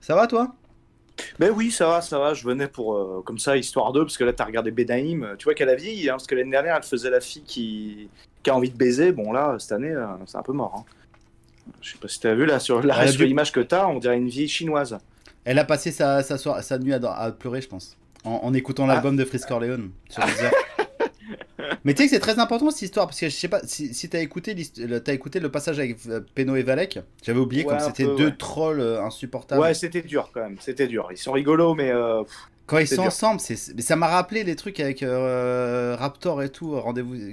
Ça va toi? Ben oui, ça va. Je venais pour, comme ça, histoire d'eux, parce que là, t'as regardé Benaïm. Tu vois qu'elle a vieilli, hein, parce que l'année dernière, elle faisait la fille qui a envie de baiser. Bon, là, cette année, c'est un peu mort. Hein. Je sais pas si t'as vu, là, sur Ouais, sur l'image que t'as, on dirait une vieille chinoise. elle a passé sa nuit à pleurer, je pense. En écoutant Ah, l'album de Frisk Corleone sur Deezer. Mais tu sais que c'est très important cette histoire, parce que je sais pas si t'as écouté, t'as écouté le passage avec Peno et Valek. J'avais oublié ouais, comme un c'était peu, deux ouais. trolls insupportables. Ouais, c'était dur, quand même. C'était dur. Ils sont rigolos, mais Quand ils c'est sont dur. ensemble, mais ça m'a rappelé les trucs avec Raptor et tout,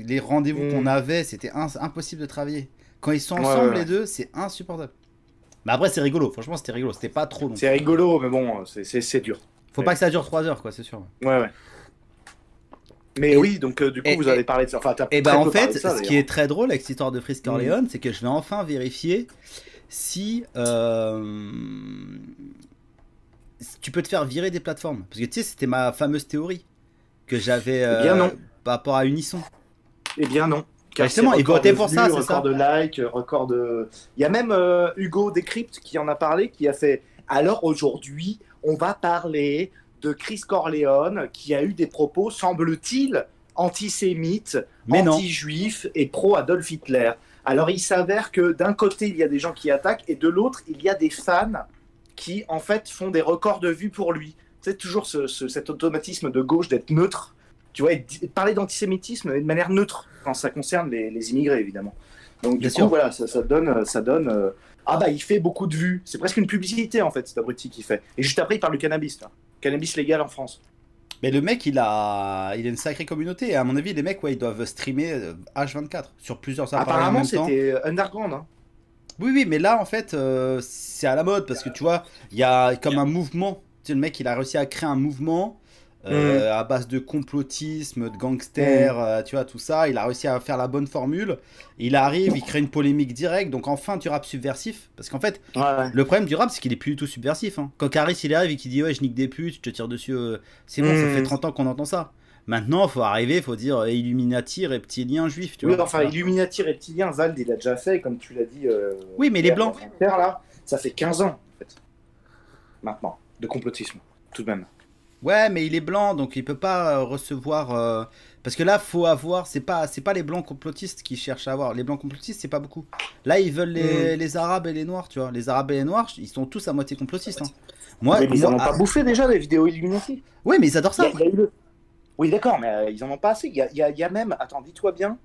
les rendez-vous qu'on Hmm. avait, c'était impossible de travailler. Quand ils sont Ouais, ouais, ensemble, les ouais. deux, c'est insupportable. Mais après, c'est rigolo, franchement, c'était rigolo, c'était pas trop long. C'est rigolo, mais bon, c'est dur. Faut pas Mais, que ça dure 3 heures, quoi, c'est sûr. ouais, ouais. Mais Et, oui, donc du coup, et, vous avez et, parlé de ça. Enfin, t'as et ben très en peu parlé de fait, ça, ce qui d'ailleurs. est très drôle avec cette histoire de Frisk Hmm. Corleone, c'est que je vais enfin vérifier si, si tu peux te faire virer des plateformes. Parce que tu sais, c'était ma fameuse théorie que j'avais Eh bien, non. par rapport à Unisson. Eh bien non, Bah car c'est justement, ils record de votaient pour ça, vues, c'est record ça? de likes, record de... Il y a même Hugo Décrypte qui en a parlé, qui a fait «Alors aujourd'hui, on va parler de Chris Corleone, qui a eu des propos, semble-t-il, antisémites, Mais non. anti-juifs et pro-Adolf Hitler. Alors il s'avère que d'un côté, il y a des gens qui attaquent, et de l'autre, il y a des fans qui, en fait, font des records de vues pour lui. C'est toujours cet automatisme de gauche d'être neutre, tu vois, et parler d'antisémitisme de manière neutre quand ça concerne les immigrés, évidemment. Donc Bien du coup, sûr. voilà, ça donne ah bah il fait beaucoup de vues. C'est presque une publicité en fait, cet abruti qui fait. Et juste après, il parle du cannabis, là. Cannabis légal en France. Mais le mec, il a une sacrée communauté. Et à mon avis, les mecs, ouais, ils doivent streamer H24 sur plusieurs appareils en Apparemment, même temps. c'était underground. Hein. Oui, oui, mais là, en fait, c'est à la mode parce que tu vois, il y a comme un mouvement. Tu sais, le mec, il a réussi à créer un mouvement Mmh, à base de complotisme, de mmh. gangsters, tu vois, tout ça. Il a réussi à faire la bonne formule. Il arrive, il crée une polémique directe. Donc, enfin, du rap subversif. Parce qu'en fait, Ouais. le problème du rap, c'est qu'il est plus du tout subversif. Hein. Quand Caris, il arrive et qu'il dit, ouais, je nique des putes, je te tire dessus, c'est bon, ça fait Mmh. 30 ans qu'on entend ça. Maintenant, faut arriver, faut dire Illuminati, reptilien, juif, tu Oui, vois. enfin, Voilà. Illuminati reptilien, Vald, il a déjà fait, comme tu l'as dit Oui, mais les hier blancs. dans Inter, là, ça fait 15 ans, en fait, maintenant, de complotisme, tout de même. Ouais, mais il est blanc, donc il peut pas recevoir. Parce que là, faut avoir. C'est pas les blancs complotistes qui cherchent à avoir. Les blancs complotistes, c'est pas beaucoup. Là, ils veulent Mmh. les arabes et les noirs, tu vois. Les arabes et les noirs, ils sont tous à moitié complotistes. Hein. Moi, Oui, mais ils en moi. ont pas bouffé déjà, les vidéos Illuminati. Ouais, mais ils adorent ça. Il y a eu le... Oui, d'accord, mais ils en ont pas assez. Il y a même, attends, dis-toi bien,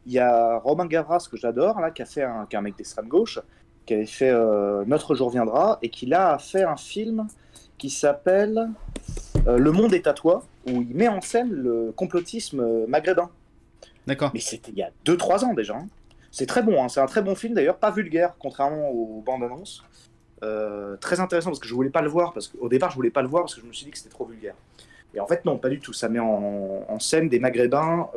il y a Romain Gavras, que j'adore, là, qui est un mec d'extrême gauche, qui avait fait Notre jour viendra, et qui là a fait un film qui s'appelle Le monde est à toi, où il met en scène le complotisme maghrébin. D'accord. Mais c'était il y a 2 3 ans déjà. Hein. C'est très bon, hein. C'est un très bon film d'ailleurs, pas vulgaire, contrairement aux bandes annonces. Très intéressant parce que je voulais pas le voir, parce qu'au départ je voulais pas le voir parce que je me suis dit que c'était trop vulgaire. Et en fait non, pas du tout. Ça met en scène des Maghrébins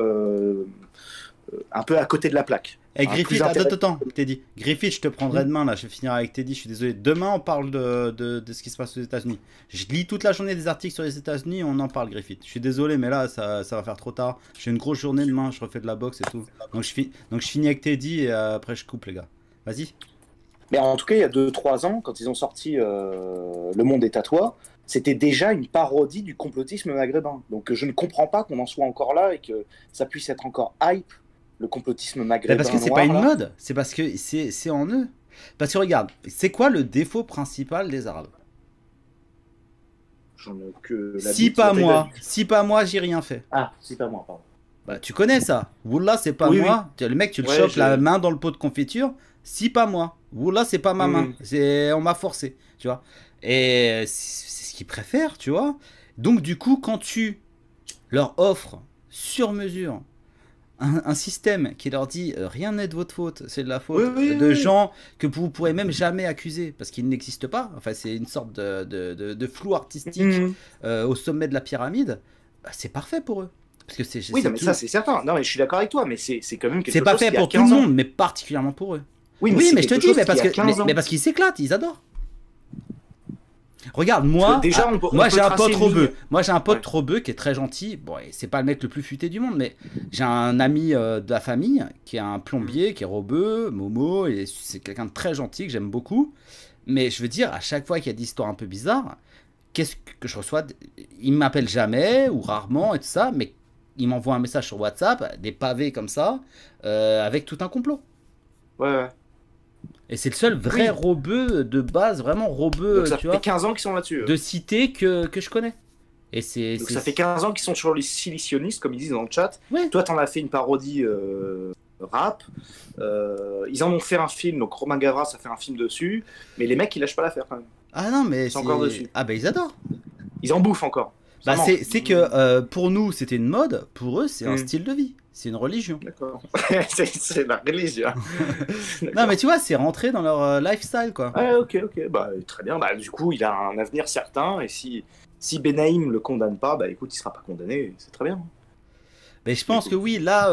un peu à côté de la plaque. Et Hein, plus Griffith, attends, intéressant. attends, Teddy. Griffith, je te prendrai demain, là. Je vais finir avec Teddy, je suis désolé. Demain, on parle de ce qui se passe aux États-Unis. Je lis toute la journée des articles sur les États-Unis, on en parle, Griffith. Je suis désolé, mais là, ça va faire trop tard. J'ai une grosse journée demain, je refais de la boxe et tout. Donc je finis avec Teddy et après, je coupe, les gars. Vas-y. Mais en tout cas, il y a 2 3 ans, quand ils ont sorti Le monde est à toi, c'était déjà une parodie du complotisme maghrébin. Donc je ne comprends pas qu'on en soit encore là et que ça puisse être encore hype, le complotisme Bah parce que maghrébin c'est pas noir une là. mode, c'est parce que c'est en eux. Parce que regarde, c'est quoi le défaut principal des Arabes? J'en ai que la Si bite, la pas taille de la moi, bite. si pas moi, j'ai rien fait. Ah, c'est pas moi, pardon. Bah tu connais ça. Wallah, c'est pas Oui, oui. moi. Le mec, tu le Ouais, chopes la j'ai. main dans le pot de confiture. Si pas moi. Wallah, c'est pas ma main. Hmm. C'est on m'a forcé, tu vois. Et c'est ce qu'ils préfèrent, tu vois. Donc du coup, quand tu leur offres sur mesure un système qui leur dit rien n'est de votre faute, c'est de la Oui, faute oui, de oui. gens que vous pourrez même jamais accuser parce qu'ils n'existent pas. Enfin, c'est une sorte de flou artistique Hmm. au sommet de la pyramide. Bah, c'est parfait pour eux. Parce que Oui, non, c'est mais ça, tout. c'est certain. Non, mais je suis d'accord avec toi, mais c'est quand même C'est quelque pas chose fait qui a pour tout le 15 ans. monde, mais particulièrement pour eux. Oui, mais Oui, c'est mais je te quelque dis, chose qui a 15 mais ans. parce qu'ils s'éclatent, ils adorent. Regarde, Parce que déjà, on moi j'ai peut un tracer pote une ligne. robeux. Moi j'ai un pote Ouais. robeux qui est très gentil. Bon, et c'est pas le mec le plus futé du monde, mais j'ai un ami de la famille qui est un Hmm. plombier, qui est robeux, Momo, et c'est quelqu'un de très gentil que j'aime beaucoup. Mais je veux dire, à chaque fois qu'il y a des histoires un peu bizarres, qu'est-ce que je reçois? Il m'appelle jamais ou rarement et tout ça, mais il m'envoie un message sur WhatsApp, des pavés comme ça, avec tout un complot. Ouais, ouais. Et c'est le seul vrai Oui. rebeu de base, vraiment Donc rebeu, ça tu fait vois, 15 ans qu'ils sont là-dessus. de cité que je connais. Et Donc ça fait 15 ans qu'ils sont sur les silicionnistes, comme ils disent dans le chat. Ouais. Toi, t'en as fait une parodie rap. Ils en ont fait un film, donc Romain Gavras a fait un film dessus. Mais les mecs, ils lâchent pas l'affaire quand même. Ah non, mais Ils sont encore dessus. Ah bah ils adorent. Ils en bouffent encore. Ça Bah manque. c'est que pour nous c'était une mode, pour eux c'est un style de vie, c'est une religion. D'accord. c'est la religion. Non mais tu vois, c'est rentré dans leur lifestyle quoi. Ouais, ok, ok. Bah, très bien. Bah, du coup, il a un avenir certain. Et si Benaïm le condamne pas, bah écoute, il sera pas condamné. C'est très bien. Mais je pense que oui, là,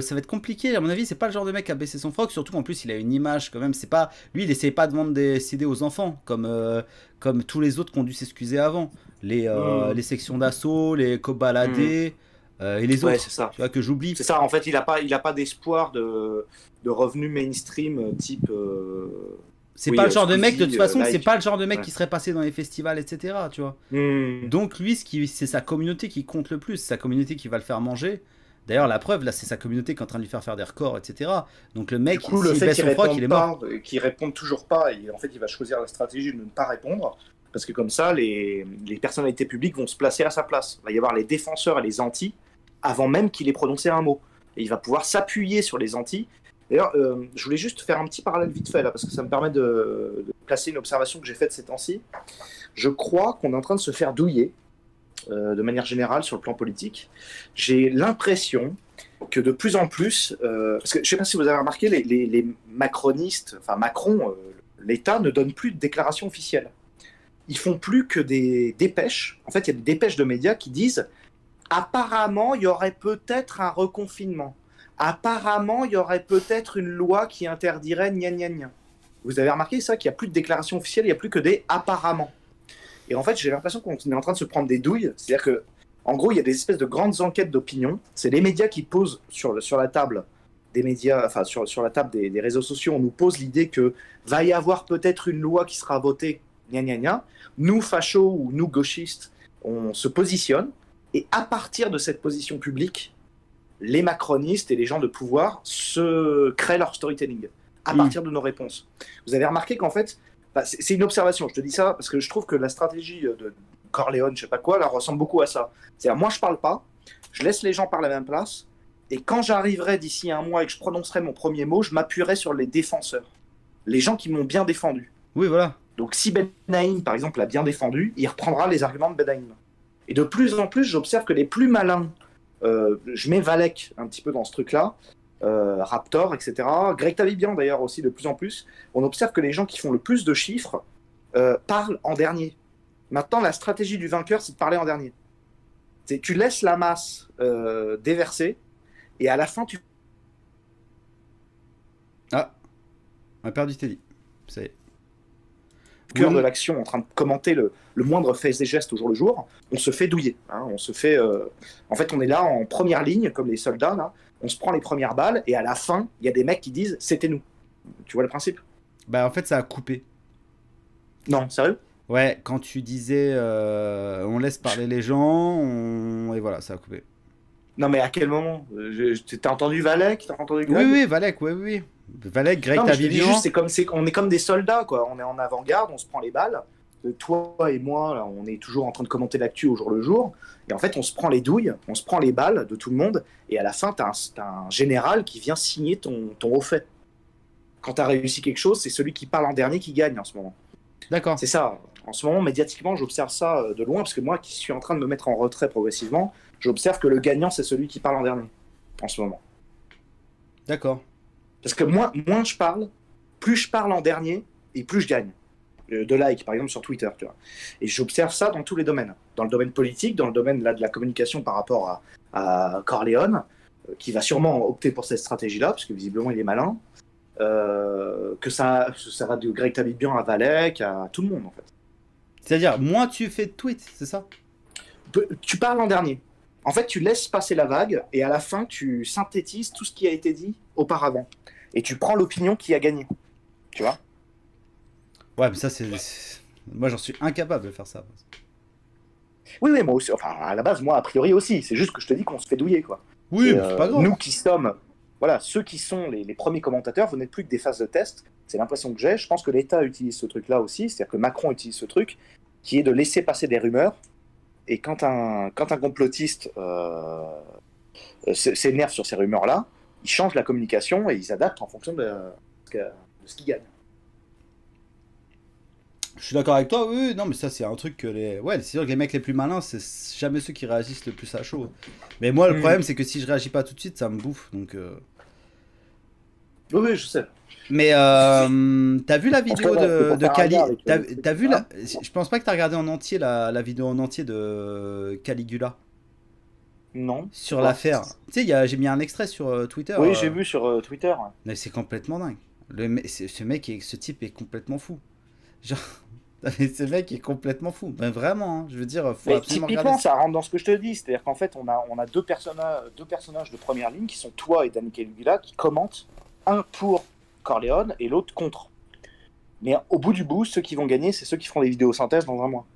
ça va être compliqué. À mon avis, c'est pas le genre de mec à baisser son froc. Surtout qu'en plus, il a une image quand même. C'est pas lui, il essaye pas de vendre des CD aux enfants comme tous les autres qui ont dû s'excuser avant. Les sections d'assaut, les cobaladés et les Ouais, autres. c'est ça. Tu vois que j'oublie. C'est ça. En fait, il a pas d'espoir de revenus mainstream type. C'est pas le genre de mec de toute façon. like. C'est pas le genre de mec Ouais. qui serait passé dans les festivals, etc. Tu vois. Hmm. Donc lui, c'est sa communauté qui compte le plus. C'est sa communauté qui va le faire manger. D'ailleurs, la preuve, là, c'est sa communauté qui est en train de lui faire des records, etc. Donc le mec, Du coup, le s'il fait baisse qu'il son froc, il est mort. qu'il réponde toujours pas, et en fait, il va choisir la stratégie de ne pas répondre, parce que comme ça, les personnalités publiques vont se placer à sa place. Il va y avoir les défenseurs et les antis avant même qu'il ait prononcé un mot. Et il va pouvoir s'appuyer sur les antis. D'ailleurs, je voulais juste faire un petit parallèle vite fait, là, parce que ça me permet de placer une observation que j'ai faite ces temps-ci. Je crois qu'on est en train de se faire douiller, de manière générale, sur le plan politique. J'ai l'impression que de plus en plus, parce que je ne sais pas si vous avez remarqué, les macronistes, enfin Macron, l'État ne donne plus de déclaration officielle. Ils font plus que des dépêches. En fait, il y a des dépêches de médias qui disent apparemment, il y aurait peut-être un reconfinement. Apparemment, il y aurait peut-être une loi qui interdirait gna gna gna. Vous avez remarqué ça, qu'il n'y a plus de déclaration officielle, il n'y a plus que des apparemment. Et en fait, j'ai l'impression qu'on est en train de se prendre des douilles. C'est-à-dire que, en gros, il y a des espèces de grandes enquêtes d'opinion. C'est les médias qui posent sur la table des médias, enfin sur la table des réseaux sociaux, on nous pose l'idée que va y avoir peut-être une loi qui sera votée, gna gna gna. Nous, fachos ou nous, gauchistes, on se positionne. Et à partir de cette position publique, les macronistes et les gens de pouvoir se créent leur storytelling à partir de nos réponses. Vous avez remarqué qu'en fait, bah, c'est une observation, je te dis ça parce que je trouve que la stratégie de Corleone, je sais pas quoi, là, ressemble beaucoup à ça. C'est-à-dire, moi, je parle pas, je laisse les gens parler à la même place, et quand j'arriverai d'ici un mois et que je prononcerai mon premier mot, je m'appuierai sur les défenseurs, les gens qui m'ont bien défendu. Oui, voilà. Donc, si Benaïm, par exemple, l'a bien défendu, il reprendra les arguments de Benaïm. Et de plus en plus, j'observe que les plus malins, je mets Valek un petit peu dans ce truc-là, Raptor, etc. Greg Tavibian d'ailleurs aussi de plus en plus. On observe que les gens qui font le plus de chiffres parlent en dernier. Maintenant, la stratégie du vainqueur, c'est de parler en dernier. Tu laisses la masse déverser et à la fin, tu... Ah, on a perdu Teddy. Ça y est. cœur de l'action, en train de commenter le moindre fait et geste au jour le jour, on se fait douiller. Hein, on se fait, en fait, on est là en première ligne, comme les soldats, là. On se prend les premières balles, et à la fin, il y a des mecs qui disent « c'était nous ». Tu vois le principe? Bah en fait ça a coupé. Non, sérieux? Ouais, quand tu disais on laisse parler les gens, et voilà, ça a coupé. Non, mais à quel moment? T'as entendu Valek? T'as entendu Greg? Oui, Valek, oui. Valek, Greg Non, mais je te dis Tavibian. juste, on est comme des soldats, quoi. On est en avant-garde, on se prend les balles. Toi et moi, là, on est toujours en train de commenter l'actu au jour le jour. Et en fait, on se prend les douilles, on se prend les balles de tout le monde. Et à la fin, t'as un général qui vient signer ton haut fait. Quand t'as réussi quelque chose, c'est celui qui parle en dernier qui gagne en ce moment. D'accord. C'est ça. En ce moment, médiatiquement, j'observe ça de loin, parce que moi, qui suis en train de me mettre en retrait progressivement, j'observe que le gagnant, c'est celui qui parle en dernier, en ce moment. D'accord. Parce que moins je parle, plus je parle en dernier, et plus je gagne. De likes, par exemple, sur Twitter, tu vois. Et j'observe ça dans tous les domaines. Dans le domaine politique, dans le domaine là, de la communication par rapport à Corleone, qui va sûrement opter pour cette stratégie-là, parce que visiblement, il est malin. Que ça va de Greg Tavibian à Valek, à tout le monde, en fait. C'est-à-dire, moins tu fais de tweets, c'est ça? Tu parles en dernier. En fait, tu laisses passer la vague et à la fin, tu synthétises tout ce qui a été dit auparavant. Et tu prends l'opinion qui a gagné. Tu vois? Ouais, mais ça, moi, j'en suis incapable de faire ça. Oui, oui, moi aussi. Enfin, à la base, moi, a priori aussi. C'est juste que je te dis qu'on se fait douiller, quoi. Oui, Et, mais c'est pas grave. nous qui sommes, voilà, ceux qui sont les premiers commentateurs, vous n'êtes plus que des phases de test. C'est l'impression que j'ai. Je pense que l'État utilise ce truc-là aussi. C'est-à-dire que Macron utilise ce truc qui est de laisser passer des rumeurs. Et quand un complotiste s'énerve sur ces rumeurs-là, ils changent la communication et ils adaptent en fonction de ce qu'ils gagnent. Je suis d'accord avec toi, oui, oui, non, mais ça, c'est un truc que les. Ouais, c'est sûr que les mecs les plus malins, c'est jamais ceux qui réagissent le plus à chaud. Mais moi, le problème, c'est que si je réagis pas tout de suite, ça me bouffe, donc. Oui, oui, je sais. Mais t'as vu la vidéo de Cali. T'as vu la. Je pense pas que t'as regardé en entier la vidéo en entier de Caligula Non. sur l'affaire. Tu sais, j'ai mis un extrait sur Twitter. Oui, j'ai vu sur Twitter. Mais c'est complètement dingue. Ce type est complètement fou. Genre, ce mec est complètement fou. Mais vraiment, hein, je veux dire, faut Mais absolument typiquement, regarder. ça rentre dans ce que je te dis. C'est-à-dire qu'en fait, on a deux personnages de première ligne qui sont toi et Danny Caligula qui commentent, un pour Corleone et l'autre contre. Mais au bout du bout, ceux qui vont gagner, c'est ceux qui feront des vidéos synthèses dans un mois.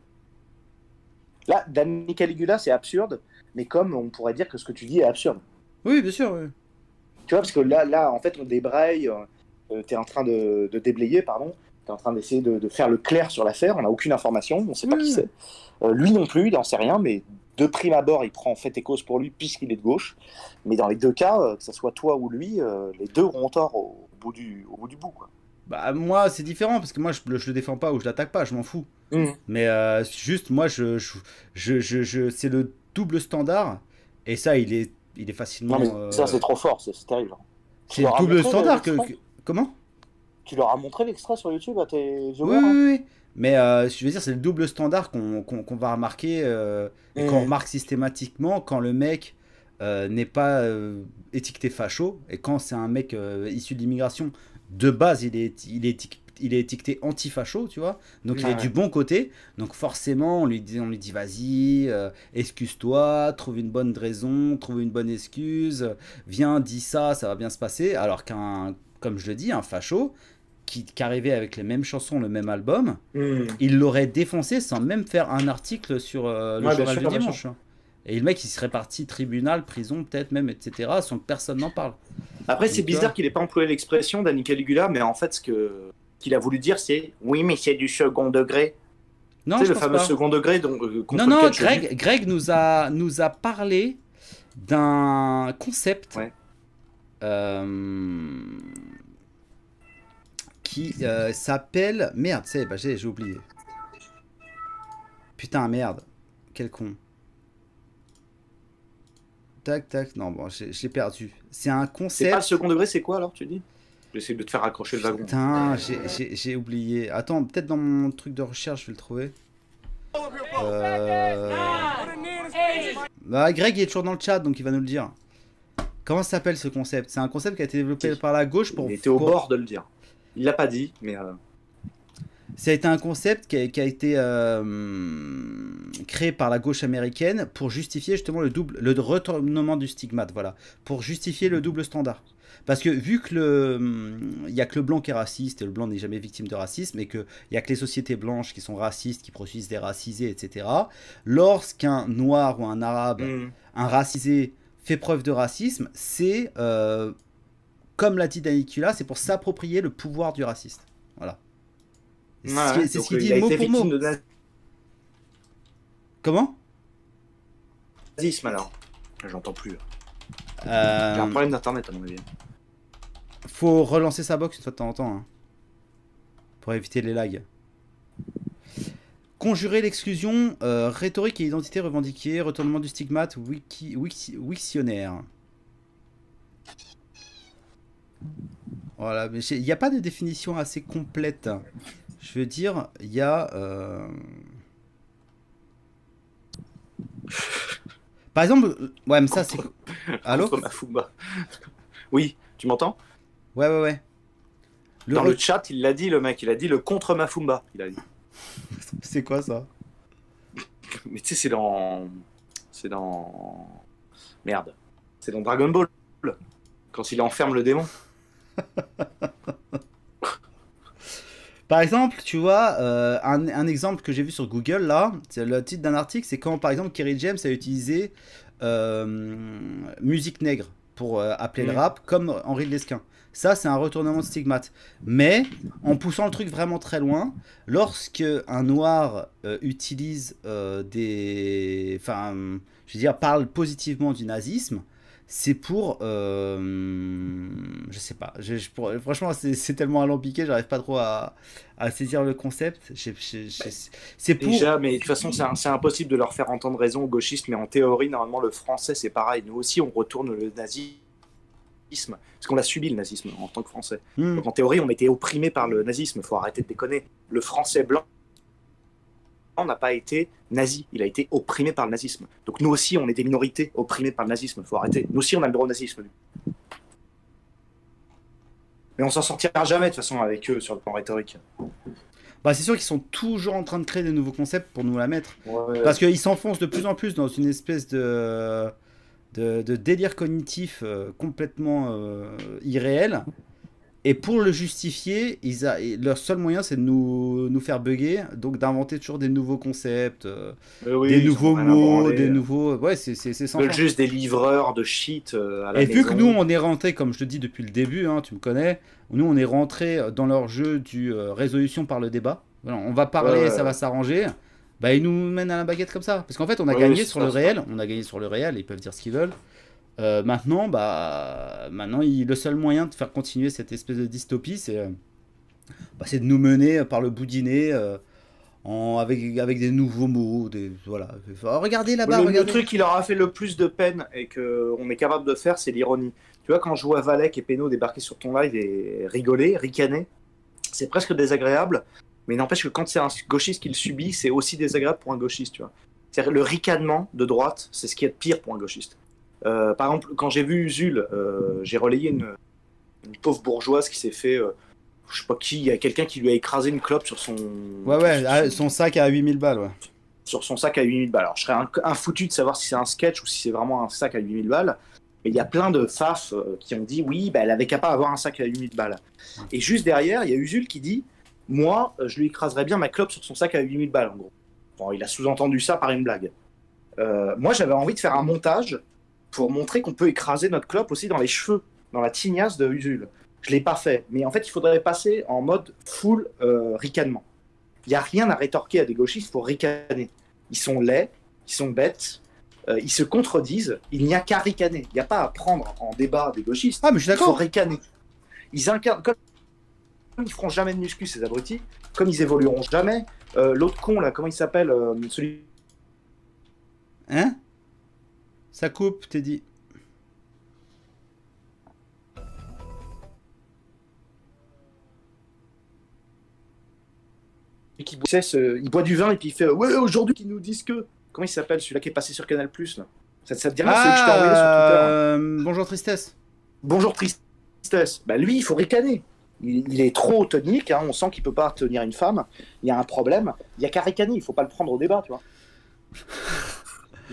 Là, Danny Caligula, c'est absurde, mais comme on pourrait dire que ce que tu dis est absurde. Oui, bien sûr. Oui. Tu vois, parce que là en fait, on débraye, tu es en train de déblayer, pardon, tu es en train d'essayer de faire le clair sur l'affaire, on n'a aucune information, on ne sait pas qui c'est. Lui non plus, il n'en sait rien, mais de prime abord, il prend fait et cause pour lui puisqu'il est de gauche. Mais dans les deux cas, que ce soit toi ou lui, les deux auront tort au bout du bout. Quoi. Bah, moi, c'est différent parce que moi, je le défends pas ou je l'attaque pas, je m'en fous. Mmh. Mais juste, moi, c'est le double standard. Et ça, il est facilement. Non, mais ça, c'est trop fort, c'est terrible. C'est le double standard Comment? Tu leur as montré l'extrait sur YouTube à tes viewers, Oui, hein. oui, oui. Mais je veux dire, c'est le double standard qu'on va remarquer et qu'on remarque systématiquement quand le mec n'est pas étiqueté facho et quand c'est un mec issu de l'immigration. De base, il est étiqueté anti-facho, tu vois. Donc il est du bon côté. Donc forcément, on lui dit vas-y, excuse-toi, trouve une bonne raison, trouve une bonne excuse, viens, dis ça, ça va bien se passer. Alors comme je le dis, un facho qui arrivait avec les mêmes chansons, le même album, il l'aurait défoncé sans même faire un article sur le journal du dimanche. Et le mec, il serait parti tribunal, prison, peut-être même, etc., sans que personne n'en parle. Après, c'est bizarre qu'il n'ait pas employé l'expression Danny Caligula, mais en fait, ce qu'il a voulu dire, c'est oui, mais c'est du second degré. Non, c'est le fameux second degré. Donc, non, Greg nous a parlé d'un concept qui s'appelle. Merde, j'ai oublié. Putain, merde. Quel con. Tac, tac. Non, bon, je l'ai perdu. C'est un concept. C'est pas le second degré, c'est quoi alors, tu dis? J'essaie de te faire accrocher le wagon. Putain, j'ai oublié. Attends, peut-être dans mon truc de recherche, je vais le trouver. Bah, Greg il est toujours dans le chat, donc il va nous le dire. Comment s'appelle ce concept? C'est un concept qui a été développé par la gauche pour... Il était au bord de le dire. Il l'a pas dit, mais... Ça a été un concept qui a été créé par la gauche américaine pour justifier justement le retournement du stigmate, voilà, pour justifier le double standard. Parce que vu que il y a que le blanc qui est raciste et le blanc n'est jamais victime de racisme et qu'il y a que les sociétés blanches qui sont racistes, qui produisent des racisés, etc. Lorsqu'un noir ou un arabe, un racisé fait preuve de racisme, c'est comme l'a dit Danicula, c'est pour s'approprier le pouvoir du raciste. Voilà. C'est ce qu'il dit mot pour mot. Comment? Nazisme alors. J'entends plus. J'ai un problème d'internet à mon avis. Faut relancer sa box une fois de temps en temps. Hein, pour éviter les lags. Conjurer l'exclusion, rhétorique et identité revendiquée, retournement du stigmate, wiktionnaire. Voilà, mais il n'y a pas de définition assez complète. Je veux dire, il y a... Par exemple... Ouais, mais ça c'est... Allô? Contre Mafumba. Oui, tu m'entends? Ouais. Dans le chat, il l'a dit, le mec. Il a dit le contre Mafumba. Il a dit. C'est quoi ça? Mais tu sais, c'est dans... Merde. C'est dans Dragon Ball. Quand il enferme le démon. Par exemple, tu vois, un exemple que j'ai vu sur Google, là, c'est le titre d'un article, c'est quand, par exemple, Kerry James a utilisé euh, musique nègre pour appeler le rap, comme Henri de Lesquin. Ça, c'est un retournement de stigmate. Mais, en poussant le truc vraiment très loin, lorsque un noir utilise des... Enfin, je veux dire, parle positivement du nazisme, c'est pour... je sais pas. Franchement, c'est tellement alambiqué, j'arrive pas trop à saisir le concept. C'est pour... Déjà, mais de toute façon, c'est impossible de leur faire entendre raison aux gauchistes, mais en théorie, normalement, le français, c'est pareil. Nous aussi, on retourne le nazisme, parce qu'on a subi le nazisme en tant que français. Donc en théorie, on était opprimé par le nazisme, faut arrêter de déconner. Le français blanc n'a pas été nazi, il a été opprimé par le nazisme. Donc nous aussi, on est des minorités opprimées par le nazisme, faut arrêter. Nous aussi, on a le droit au nazisme. Mais on s'en sortira jamais, de toute façon, avec eux, sur le plan rhétorique. Bah, c'est sûr qu'ils sont toujours en train de créer des nouveaux concepts pour nous la mettre. Ouais. Parce qu'ils s'enfoncent de plus en plus dans une espèce de délire cognitif complètement irréel. Et pour le justifier, leur seul moyen, c'est de nous faire bugger, donc d'inventer toujours des nouveaux concepts, Oui, des ils nouveaux ont rien à mots, branler. des nouveaux... Ouais, c'est sans Ils veulent fin. juste des livreurs de shit à la Et maison. vu que nous, on est rentré, comme je te dis depuis le début, hein, tu me connais, nous, on est rentré dans leur jeu du résolution par le débat. Voilà, on va parler, ça va s'arranger. Bah, ils nous mènent à la baguette comme ça. Parce qu'en fait, on a gagné sur le réel. On a gagné sur le réel, ils peuvent dire ce qu'ils veulent. Maintenant, le seul moyen de faire continuer cette espèce de dystopie, c'est de nous mener par le bout du nez avec des nouveaux mots. Voilà. Regardez là-bas, Le regardez. truc qui leur a fait le plus de peine et qu'on est capable de faire, c'est l'ironie. Tu vois, quand je vois Valek et Peno débarquer sur ton live et rigoler, ricaner, c'est presque désagréable. Mais n'empêche que quand c'est un gauchiste qui le subit, c'est aussi désagréable pour un gauchiste. Tu vois. C'est-à-dire le ricanement de droite, c'est ce qui est de pire pour un gauchiste. Par exemple, quand j'ai vu Usul, j'ai relayé une pauvre bourgeoise qui s'est fait, je sais pas qui, il y a quelqu'un qui lui a écrasé une clope sur son... Son sac à 8000 balles, ouais. Sur son sac à 8000 balles. Alors je serais un foutu de savoir si c'est un sketch ou si c'est vraiment un sac à 8000 balles. Mais il y a plein de faf qui ont dit oui, elle avait qu'à pas avoir un sac à 8000 balles. Et juste derrière, il y a Usul qui dit moi, je lui écraserais bien ma clope sur son sac à 8000 balles, en gros. Bon, il a sous-entendu ça par une blague. Moi, j'avais envie de faire un montage pour montrer qu'on peut écraser notre clope aussi dans les cheveux, dans la tignasse de Usul. Je l'ai pas fait. Mais en fait, il faudrait passer en mode full ricanement. Il n'y a rien à rétorquer à des gauchistes pour ricaner. Ils sont laids, ils sont bêtes, ils se contredisent, il n'y a qu'à ricaner. Il n'y a pas à prendre en débat des gauchistes. Ah, mais je suis d'accord. Il faut ricaner. Ils incarnent, comme ils feront jamais de muscu, ces abrutis, comme ils évolueront jamais. L'autre con, là, comment il s'appelle celui... Hein? Ça coupe, t'es dit. il boit du vin et puis il fait ouais, aujourd'hui qu'ils nous disent que. Comment il s'appelle celui-là qui est passé sur Canal Plus là? Ça te dirait celui que je t'ai envoyé sur Twitter? Bonjour Tristesse. Bonjour Tristesse. Bah lui, il faut ricaner. Il est trop tonique, hein, on sent qu'il peut pas tenir une femme. Il y a un problème. Il y a qu'à ricaner, il faut pas le prendre au débat, tu vois.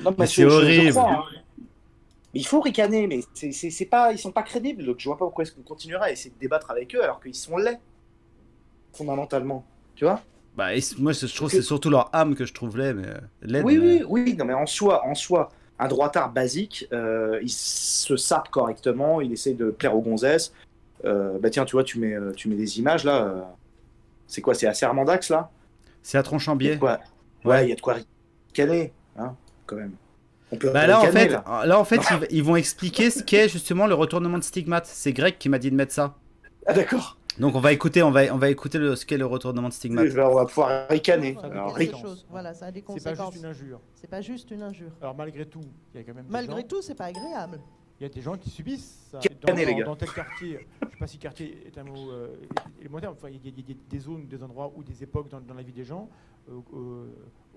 Non, mais c'est horrible. crois, hein. Il faut ricaner, mais c'est pas, ils sont pas crédibles, donc je vois pas pourquoi est-ce qu'on continuerait à essayer de débattre avec eux alors qu'ils sont laids, fondamentalement, tu vois. Bah, moi je trouve que c'est surtout leur âme que je trouve laid, mais laide, oui, non mais en soi, un droitard basique, il se sape correctement, il essaye de plaire aux gonzesses. Bah tiens, tu vois, tu mets des images là. C'est quoi, c'est à Sermandax là? C'est à Tronchambier. Ouais, il y a de quoi ricaner, hein, quand même. On peut bah là ricaner, en fait, ils vont expliquer ce qu'est justement le retournement de stigmate. C'est Greg qui m'a dit de mettre ça. Ah d'accord. Donc on va écouter ce qu'est le retournement de stigmate. On va pouvoir ricaner. Voilà, ça a des conséquences. C'est pas juste une injure. C'est pas juste une injure. Alors malgré tout, il y a quand même. Malgré tout, c'est pas agréable. Il y a des gens qui subissent ça. Dans tel quartier, je ne sais pas si quartier est un mot élémentaire, enfin, il y a des zones, des endroits ou des époques dans la vie des gens, au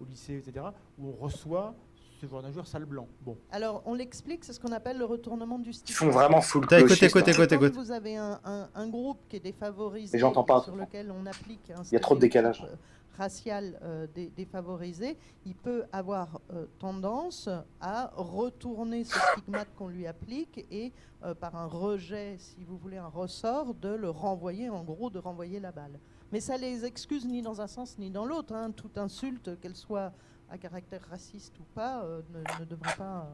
lycée, etc., où on reçoit ce genre d'injure sale blanc. Bon. Alors, on l'explique, c'est ce qu'on appelle le retournement du style. Ils font vraiment full Écoute. Vous avez un groupe qui est défavorisé, et j'entends pas. sur lequel on applique un il y a trop de décalage. raciale défavorisée, il peut avoir tendance à retourner ce stigmate qu'on lui applique et par un rejet, si vous voulez, un ressort, de le renvoyer, en gros, de renvoyer la balle. Mais ça les excuse ni dans un sens ni dans l'autre. Hein. Toute insulte, qu'elle soit à caractère raciste ou pas, ne devrait pas...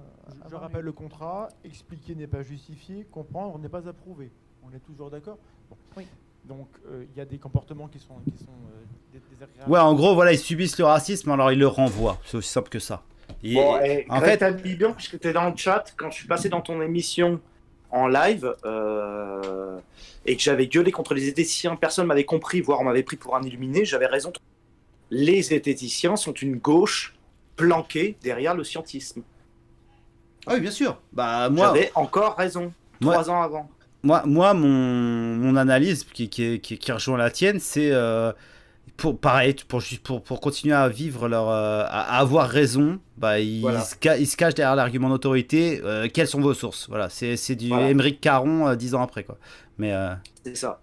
Je rappelle le contrat, expliquer n'est pas justifié, comprendre n'est pas approuvé. On est toujours d'accord? Bon. Oui. Donc il y a des comportements qui sont désagréables. Ouais, en gros, voilà, ils subissent le racisme, alors ils le renvoient. C'est aussi simple que ça. Et, Bon, en fait, Albibian, puisque tu es dans le chat, quand je suis passé dans ton émission en live et que j'avais gueulé contre les zététiciens, personne m'avait compris, voire on m'avait pris pour un illuminé, j'avais raison. Les zététiciens sont une gauche planquée derrière le scientisme. ah oui, bien sûr. Bah, moi, J'avais encore raison, 3 ans avant. Moi, mon analyse qui rejoint la tienne, c'est pareil, pour continuer à vivre à avoir raison, bah, ils se cachent derrière l'argument d'autorité. Quelles sont vos sources? Voilà, c'est du Émeric Caron 10 ans après, quoi. Mais c'est ça.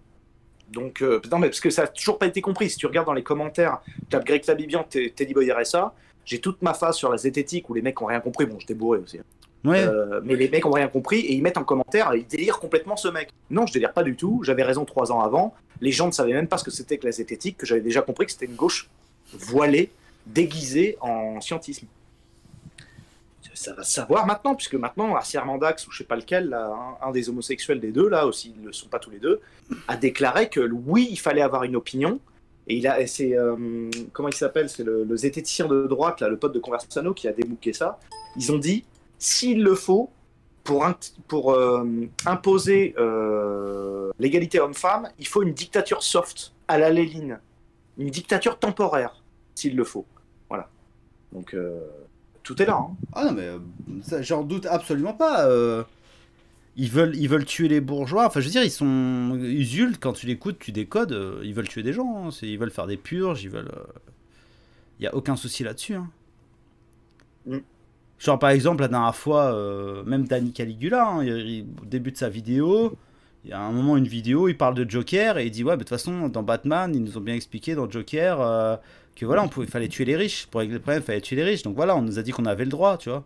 Donc, non, mais parce que ça n'a toujours pas été compris. Si tu regardes dans les commentaires, tape Greg Tabibian, Teddy Boy RSA, j'ai toute ma phase sur la zététique où les mecs n'ont rien compris. Bon, j'étais bourré aussi. ouais. Mais les mecs n'ont rien compris et ils mettent en commentaire, ils délirent complètement ce mec. Non, je délire pas du tout. J'avais raison 3 ans avant. Les gens ne savaient même pas ce que c'était que la zététique, que j'avais déjà compris que c'était une gauche voilée, déguisée en scientisme. Ça va se savoir maintenant, puisque maintenant, Arcier Mandax, ou je sais pas lequel, là, un des homosexuels des deux, là aussi, ils ne le sont pas tous les deux, a déclaré que oui, il fallait avoir une opinion. Et c'est comment il s'appelle? C'est le zététicien de droite, là, le pote de Conversano, qui a débouqué ça. Ils ont dit, s'il le faut, pour imposer l'égalité homme-femme, il faut une dictature soft, à la Lénine. Une dictature temporaire, s'il le faut. Voilà. Donc, tout est là. Hein. Ah non, mais j'en doute absolument pas. Ils veulent tuer les bourgeois. Enfin, je veux dire, ils sont usules. Quand tu l'écoutes, tu décodes. Ils veulent tuer des gens. Hein. Ils veulent faire des purges. Il n'y a aucun souci là-dessus. Hein. Genre, par exemple, la dernière fois, même Danny Caligula, hein, au début de sa vidéo, il y a un moment, une vidéo, il parle de Joker et il dit, ouais, de toute façon, dans Batman, ils nous ont bien expliqué dans Joker que voilà, fallait tuer les riches. Pour régler le problème, il fallait tuer les riches. Donc voilà, on nous a dit qu'on avait le droit, tu vois.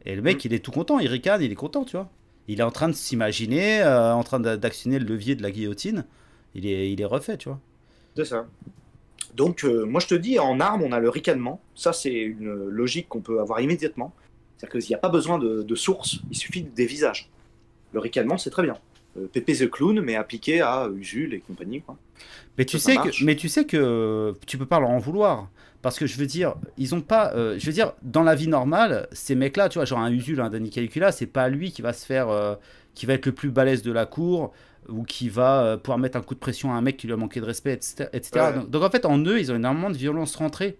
Et le mec, il est tout content, il ricane, il est content, tu vois. Il est en train de s'imaginer, en train d'actionner le levier de la guillotine. Il est refait, tu vois. C'est ça. Donc, moi, je te dis, en armes, on a le ricanement. Ça, c'est une logique qu'on peut avoir immédiatement. C'est-à-dire qu'il n'y a pas besoin de source, il suffit des visages. Le ricanement, c'est très bien. Pépé the Clown, mais appliqué à Usul et compagnie, quoi. Mais tu sais que tu peux pas leur en vouloir. Parce que je veux dire, ils ont pas. Je veux dire, dans la vie normale, ces mecs-là, tu vois, genre un Usul, un Danny Caligula, c'est pas lui qui va se faire. Qui va être le plus balèze de la cour, ou qui va pouvoir mettre un coup de pression à un mec qui lui a manqué de respect, etc. Ouais. Donc en fait, en eux, ils ont énormément de violence rentrée.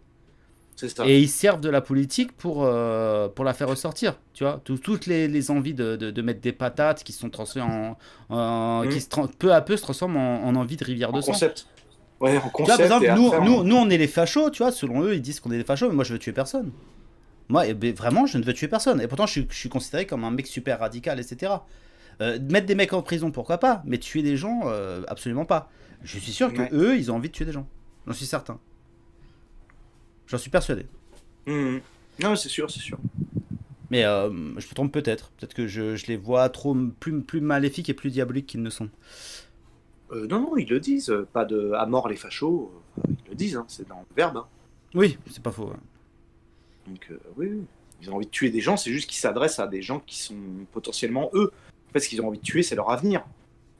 C'est ça. Et ils servent de la politique pour la faire ressortir, tu vois. Toutes les envies de mettre des patates qui se sont transformées qui peu à peu se transforment en envie de rivière de sang. Concept. Ouais, en Tu vois, concept. par exemple, après, nous, on est les fachos, tu vois. Selon eux, ils disent qu'on est des fachos, mais moi, je veux tuer personne. Moi, vraiment, je ne veux tuer personne. Et pourtant, je suis considéré comme un mec super radical, etc. Mettre des mecs en prison, pourquoi pas. Mais tuer des gens, absolument pas. Je suis sûr que eux, ils ont envie de tuer des gens. J'en suis certain. J'en suis persuadé. Non, c'est sûr, c'est sûr. Mais je me trompe peut-être. Peut-être que je les vois trop plus maléfiques et plus diaboliques qu'ils ne sont. Non, ils le disent. Pas de à mort les fachos. Ils le disent, hein, c'est dans le verbe. Hein. Oui, c'est pas faux. Ouais. Donc, oui, ils ont envie de tuer des gens, c'est juste qu'ils s'adressent à des gens qui sont potentiellement eux. En fait, ce qu'ils ont envie de tuer, c'est leur avenir.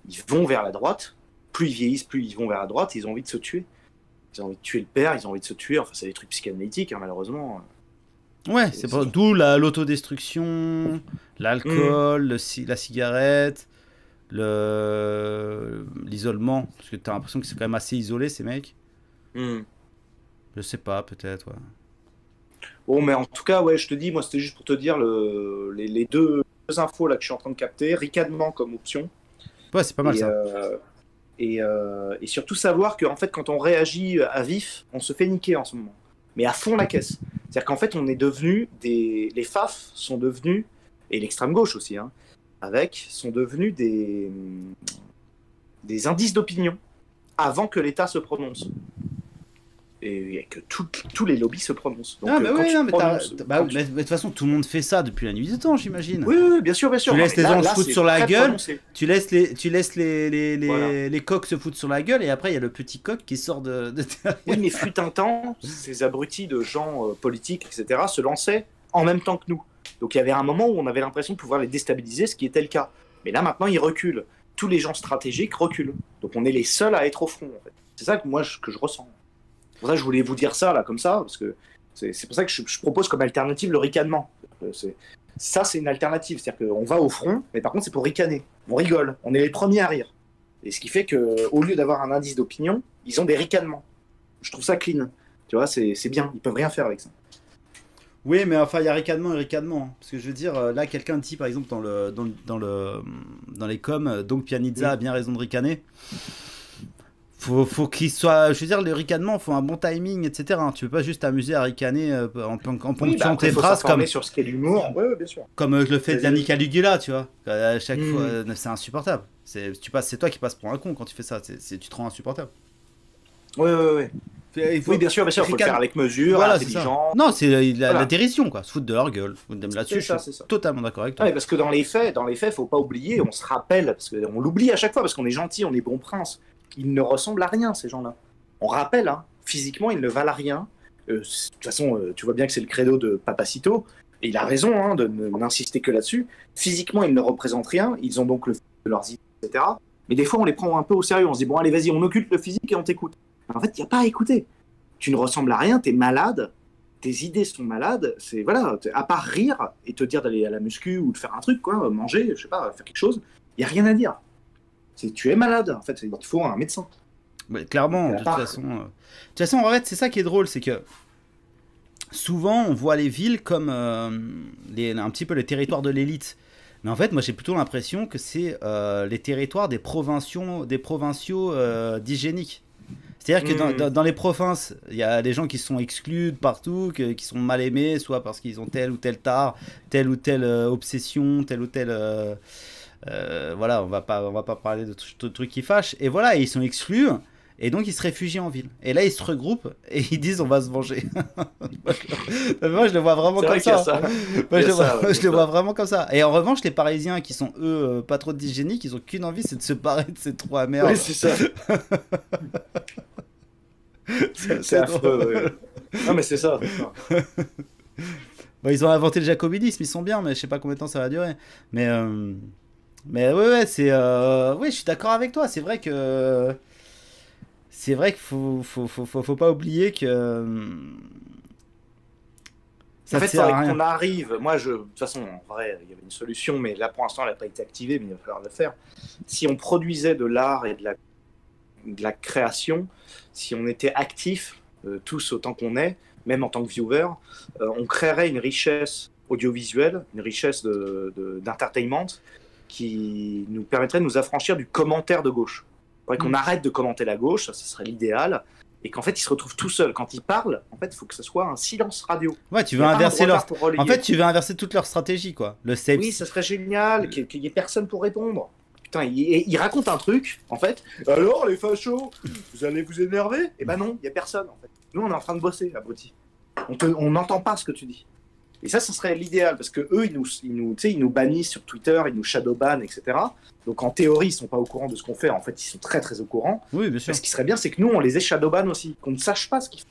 Ils vont vers la droite. Plus ils vieillissent, plus ils vont vers la droite. Ils ont envie de se tuer. Ils ont envie de tuer le père, ils ont envie de se tuer. Enfin, c'est des trucs psychanalytiques, hein, malheureusement. Ouais, c'est pas... d'où l'autodestruction, l'alcool, la cigarette, l'isolement. Parce que t'as l'impression que c'est quand même assez isolé, ces mecs. Je sais pas, peut-être, ouais. Bon, mais en tout cas, ouais, je te dis, moi, c'était juste pour te dire les deux infos là que je suis en train de capter. Ricanement comme option. Ouais, c'est pas mal, ça. Et surtout savoir qu'en fait, quand on réagit à vif, on se fait niquer en ce moment. Mais à fond la caisse. C'est-à-dire qu'en fait, on est devenu les FAF sont devenus, et l'extrême gauche aussi, hein, sont devenus des indices d'opinion avant que l'État se prononce. et que tous les lobbies se prononcent. Donc, Ah, bah quand oui, tu non, te prononces- quand tu- mais de toute façon, tout le monde fait ça depuis la nuit des temps, j'imagine. Oui, oui, bien sûr, bien sûr. Tu Non, laisses mais les là- gens se là, foutre c'est sur la très gueule, prononcé. tu laisses Voilà. les coqs se foutre sur la gueule, et après, il y a le petit coq qui sort de derrière. Oui, mais fut un temps, ces abrutis de gens politiques, etc., se lançaient en même temps que nous. Donc il y avait un moment où on avait l'impression de pouvoir les déstabiliser, ce qui était le cas. Mais là, maintenant, ils reculent. Tous les gens stratégiques reculent. Donc on est les seuls à être au front, en fait. C'est ça que moi, que je ressens. C'est pour ça que je voulais vous dire ça, là, comme ça, parce que c'est pour ça que je propose comme alternative le ricanement. Ça, c'est une alternative. C'est-à-dire qu'on va au front, mais par contre, c'est pour ricaner. On rigole. On est les premiers à rire. Et ce qui fait qu'au lieu d'avoir un indice d'opinion, ils ont des ricanements. Je trouve ça clean. Tu vois, c'est bien. Ils peuvent rien faire avec ça. Oui, mais enfin, il y a ricanement et ricanement. Hein. Parce que je veux dire, là, quelqu'un dit, par exemple, dans les coms, donc Pianizza a bien raison de ricaner. Faut qu'il soit... Je veux dire, le ricanement, faut un bon timing, etc. Hein. Tu peux pas juste t'amuser à ricaner en ponctuant tes phrases comme... sur ce qu'est l'humour. Oui, bien sûr. Comme le fait Yannick Caligula, tu vois. À chaque fois, Mm. c'est insupportable. C'est toi qui passes pour un con quand tu fais ça. Tu te rends insupportable. Oui, oui, oui. Il faut... Oui, bien sûr, il faut le faire avec mesure, Voilà, c'est ça. intelligent. Non, c'est la Voilà. dérision, quoi. Se foutre de leur gueule. Là-dessus, je suis ça. totalement d'accord avec toi. Ouais, parce que dans les faits, faut pas oublier, on se rappelle, parce qu'on l'oublie à chaque fois, parce qu'on est gentil, on est bon prince. Ils ne ressemblent à rien, ces gens-là. On rappelle, hein, physiquement, ils ne valent à rien. De toute façon, tu vois bien que c'est le credo de Papacito, et il a raison hein, de n'insister que là-dessus. Physiquement, ils ne représentent rien, ils ont donc le physique de leurs idées, etc. Mais des fois, on les prend un peu au sérieux, on se dit, bon, allez, vas-y, on occulte le physique et on t'écoute. En fait, il n'y a pas à écouter. Tu ne ressembles à rien, t'es malade, tes idées sont malades, c'est voilà, à part rire et te dire d'aller à la muscu ou de faire un truc, quoi, manger, je sais pas, faire quelque chose, il n'y a rien à dire. Tu es malade, en fait, il te faut un médecin. Ouais, clairement, de toute façon, en fait, c'est ça qui est drôle, c'est que souvent, on voit les villes comme un petit peu les territoires de l'élite. Mais en fait, moi, j'ai plutôt l'impression que c'est les territoires des provinciaux d'hygiénique. C'est-à-dire que dans les provinces, il y a des gens qui sont exclus de partout, qui sont mal aimés, soit parce qu'ils ont tel ou tel tard, telle ou telle obsession, telle ou telle... voilà, on va pas parler de trucs qui fâchent. Et voilà, ils sont exclus, et donc ils se réfugient en ville. Et là, ils se regroupent, et ils disent on va se venger. Moi, je le vois vraiment comme ça. Moi, je le vois vraiment comme ça. Et en revanche, les Parisiens qui sont, eux, pas trop d'hygiénique, ils ont qu'une envie, c'est de se barrer de ces trois merdes. Oui, c'est ça. C'est affreux, ouais. Non, mais c'est ça. Bon, ils ont inventé le jacobinisme, ils sont bien, mais je sais pas combien de temps ça va durer. Mais ouais, c'est... ouais, je suis d'accord avec toi, c'est vrai que... C'est vrai qu'il faut pas oublier que... Ça en fait, sert à rien. qu'on arrive... Moi, de toute façon, en vrai, il y avait une solution, mais là, pour l'instant, elle n'a pas été activée, mais il va falloir le faire. Si on produisait de l'art et de la création, si on était actifs, tous autant qu'on est, même en tant que viewer, on créerait une richesse audiovisuelle, une richesse d'entertainment qui nous permettrait de nous affranchir du commentaire de gauche. Il faudrait qu'on arrête de commenter la gauche, ça serait l'idéal, et qu'en fait ils se retrouvent tout seuls. Quand ils parlent, en fait, il faut que ce soit un silence radio. Ouais, tu veux inverser leur... En fait, tu veux inverser toute leur stratégie, quoi. Le safe... Oui, ça serait génial, qu'il n'y ait personne pour répondre. Putain, il raconte un truc, en fait. Alors, les fachos, vous allez vous énerver? Eh ben non, il n'y a personne, en fait. Nous, on est en train de bosser, abruti. On n'entend pas ce que tu dis. Et ça serait l'idéal, parce que eux, ils nous bannissent sur Twitter, ils nous shadowban, etc. Donc en théorie, ils sont pas au courant de ce qu'on fait. En fait, ils sont très très au courant. Oui, bien sûr. Mais ce qui serait bien, c'est que nous, on les ait shadowban aussi, qu'on ne sache pas ce qu'ils font.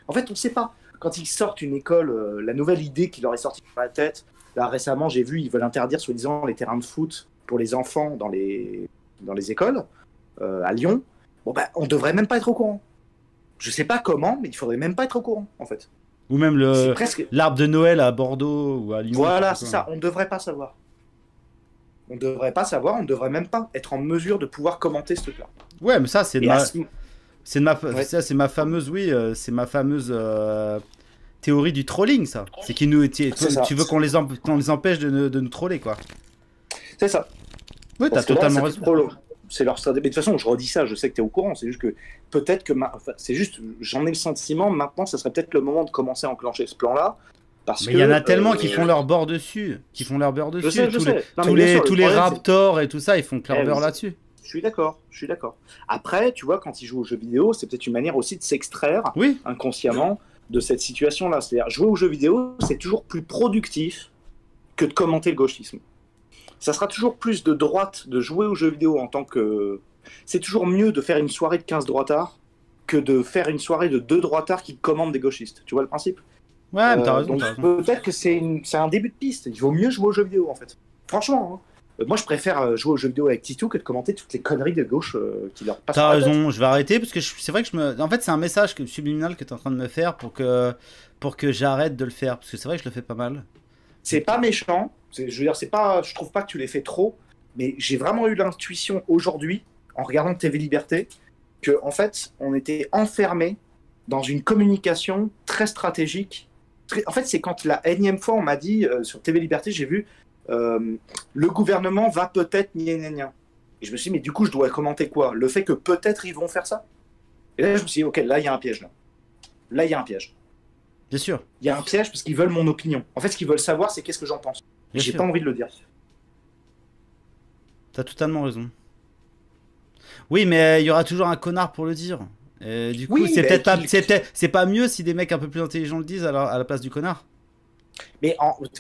En fait, on ne sait pas. Quand ils sortent une école, la nouvelle idée qui leur est sortie par la tête, là récemment, j'ai vu, ils veulent interdire soi-disant les terrains de foot pour les enfants dans les écoles à Lyon. Bon ben, on devrait même pas être au courant. Je sais pas comment, mais il faudrait même pas être au courant, en fait. Ou même l'arbre de Noël à Bordeaux ou à Lyon. Voilà, c'est ça. On ne devrait pas savoir. On ne devrait pas savoir, on ne devrait même pas être en mesure de pouvoir commenter ce truc-là. Ouais, mais ça, c'est ma fameuse, c'est ma fameuse théorie du trolling, ça. C'est qu'ils nous, tu veux qu'on les empêche de nous troller, quoi. C'est ça. Oui, t'as totalement raison. C'est leur stratégie. Mais de toute façon, je redis ça, je sais que tu es au courant. C'est juste que peut-être que. C'est juste, j'en ai le sentiment, maintenant, ça serait peut-être le moment de commencer à enclencher ce plan-là. Mais il y en a tellement qui font leur beurre dessus. Je sais. Tous les Raptors et tout ça, ils font que leur beurre là-dessus. Je suis d'accord, je suis d'accord. Après, tu vois, quand ils jouent aux jeux vidéo, c'est peut-être une manière aussi de s'extraire Oui. inconsciemment de cette situation-là. C'est-à-dire, jouer aux jeux vidéo, c'est toujours plus productif que de commenter le gauchisme. Ça sera toujours plus de droite de jouer aux jeux vidéo en tant que... C'est toujours mieux de faire une soirée de 15 droitards que de faire une soirée de 2 droitards qui commandent des gauchistes. Tu vois le principe? Ouais, mais t'as raison, donc t'as raison. peut-être que c'est un début de piste. Il vaut mieux jouer aux jeux vidéo, en fait. Franchement, hein. Moi, je préfère jouer aux jeux vidéo avec Titou que de commenter toutes les conneries de gauche qui leur passent T'as par la tête. raison, je vais arrêter parce que c'est vrai que en fait, c'est un message subliminal que t'es en train de me faire pour que j'arrête de le faire. Parce que c'est vrai que je le fais pas mal. C'est pas méchant. Je veux dire, c'est pas. Je trouve pas que tu les fais trop. Mais j'ai vraiment eu l'intuition aujourd'hui, en regardant TV Liberté, que en fait, on était enfermé dans une communication très stratégique. En fait, c'est quand la énième fois on m'a dit sur TV Liberté, j'ai vu le gouvernement va peut-être gna gna gna. Et je me suis dit, mais du coup, je dois commenter quoi? Le fait que peut-être ils vont faire ça? Et là, je me suis dit, ok, là, il y a un piège. Là, il y a un piège. Bien sûr. Il y a un piège parce qu'ils veulent mon opinion. En fait, ce qu'ils veulent savoir, c'est qu'est-ce que j'en pense. Et j'ai pas envie de le dire. T'as totalement raison. Oui, mais il y aura toujours un connard pour le dire. Et du coup, Oui, c'est mais peut-être pas, c'est pas mieux si des mecs un peu plus intelligents le disent à la place du connard. Mais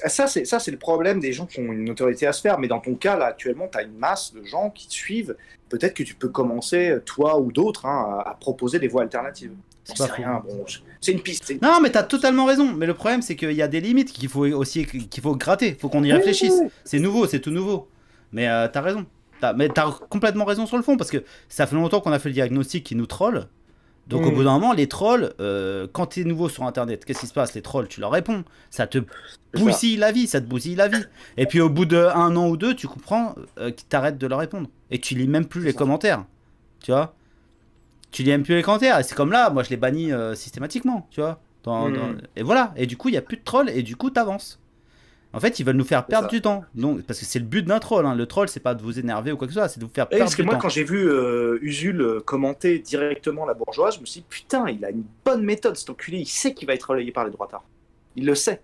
ça, c'est le problème des gens qui ont une autorité à se faire. Mais dans ton cas, là, actuellement, tu as une masse de gens qui te suivent. Peut-être que tu peux commencer, toi ou d'autres, hein, à proposer des voies alternatives. C'est pas faux. rien. Bon, c'est une piste. Non, mais t'as totalement raison. Mais le problème, c'est qu'il y a des limites qu'il faut gratter. Faut qu'on y réfléchisse. Oui. C'est nouveau, c'est tout nouveau. Mais t'as raison. Mais t'as complètement raison sur le fond parce que ça fait longtemps qu'on a fait le diagnostic qui nous troll. Donc au bout d'un moment, les trolls, quand t'es nouveau sur Internet, qu'est-ce qui se passe? Les trolls, tu leur réponds. Ça te bousille la vie, ça te bousille la vie. Et puis au bout d'un an ou deux, tu comprends qu'ils t'arrêtent de leur répondre. Et tu lis même plus les commentaires. Tu vois? Tu lis même plus les commentaires. Et c'est comme là, moi je les bannis systématiquement. Tu vois? Et voilà. Et du coup, il n'y a plus de trolls et du coup, t'avances. En fait, ils veulent nous faire perdre du temps. Donc, parce que c'est le but d'un troll. Hein. Le troll, c'est pas de vous énerver ou quoi que ce soit, c'est de vous faire perdre du temps. Parce que moi, quand j'ai vu Usul commenter directement la bourgeoise, je me suis dit, putain, il a une bonne méthode, cet enculé. Il sait qu'il va être relayé par les droitards. Il le sait.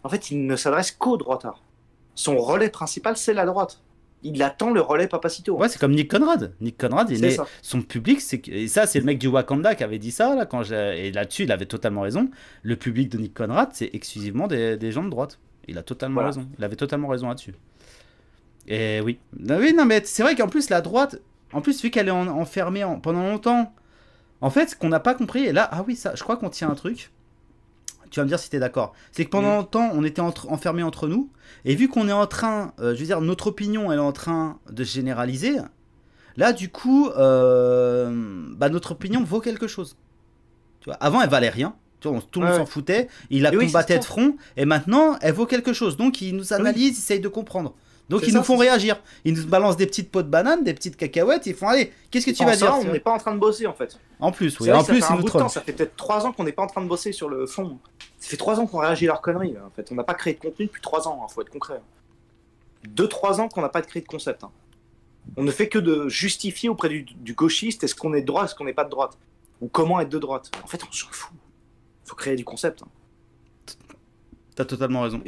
En fait, il ne s'adresse qu'aux droitards. Son relais principal, c'est la droite. Il attend le relais Papacito. Ouais, c'est comme Nick Conrad. Nick Conrad, son public, et ça, c'est le mec du Wakanda qui avait dit ça, là, et là-dessus, il avait totalement raison. Le public de Nick Conrad, c'est exclusivement des gens de droite. Il a totalement raison. Il avait totalement raison là-dessus. Et oui. Oui, non, mais c'est vrai qu'en plus, la droite, en plus, vu qu'elle est enfermée pendant longtemps, en fait, ce qu'on n'a pas compris, et là, ah oui, ça, je crois qu'on tient un truc. Tu vas me dire si t'es d'accord. C'est que pendant longtemps, on était enfermés entre nous, et vu qu'on est en train, je veux dire, notre opinion, elle est en train de se généraliser, là, du coup, notre opinion vaut quelque chose. Tu vois, avant, elle valait rien. Tout le monde s'en foutait, il la combattait de front, et maintenant, elle vaut quelque chose. Donc, ils nous analysent, ils essayent de comprendre. Donc, ils nous font réagir. Ils nous balancent des petites pots de bananes, des petites cacahuètes, ils font, allez, qu'est-ce que tu vas dire? On n'est pas en train de bosser, en fait. En plus, oui. En plus, ils nous trollent. Ça fait peut-être 3 ans qu'on n'est pas en train de bosser sur le fond. Ça fait 3 ans qu'on réagit à leurs conneries, en fait. On n'a pas créé de contenu depuis 3 ans, il faut être concret. 2-3 ans qu'on n'a pas créé de concept. Hein. On ne fait que de justifier auprès du gauchiste est-ce qu'on est de droite, est-ce qu'on n'est pas de droite. Ou comment être de droite. En fait, on s'en fout. Faut créer du concept. Hein. T'as totalement raison.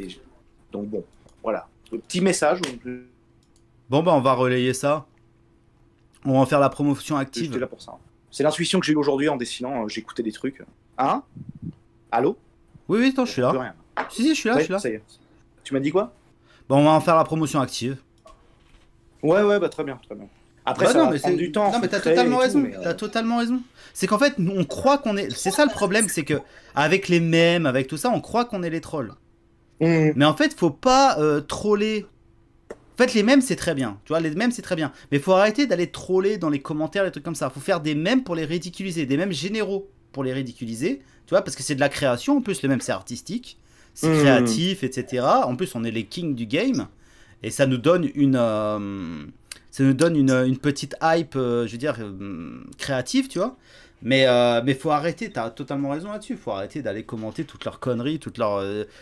Donc bon, voilà. Le petit message. Bon, on va relayer ça. On va en faire la promotion active. J'étais là pour ça. C'est l'intuition que j'ai eu aujourd'hui en dessinant. J'ai écouté des trucs. Hein? Allô? Oui, attends, je suis là. Rien. Si, je suis là, je suis là. Ça y est. Tu m'as dit quoi? Bon, on va en faire la promotion active. Ouais, très bien, très bien. Après, ça va prendre du temps. Non, mais t'as totalement raison. T'as totalement raison. C'est qu'en fait, on croit qu'on est. C'est ça le problème, c'est que avec les mèmes, avec tout ça, on croit qu'on est les trolls. Mais en fait, faut pas troller. En fait, les mèmes, c'est très bien. Tu vois, les mèmes, c'est très bien. Mais faut arrêter d'aller troller dans les commentaires, des trucs comme ça. Faut faire des mèmes pour les ridiculiser, des mèmes généraux pour les ridiculiser. Tu vois, parce que c'est de la création. En plus, le mème, c'est artistique, c'est créatif, etc. En plus, on est les kings du game, et ça nous donne une petite hype, je veux dire, créative, tu vois. Mais faut arrêter, t'as totalement raison là-dessus. Faut arrêter d'aller commenter toutes leurs conneries, toutes leurs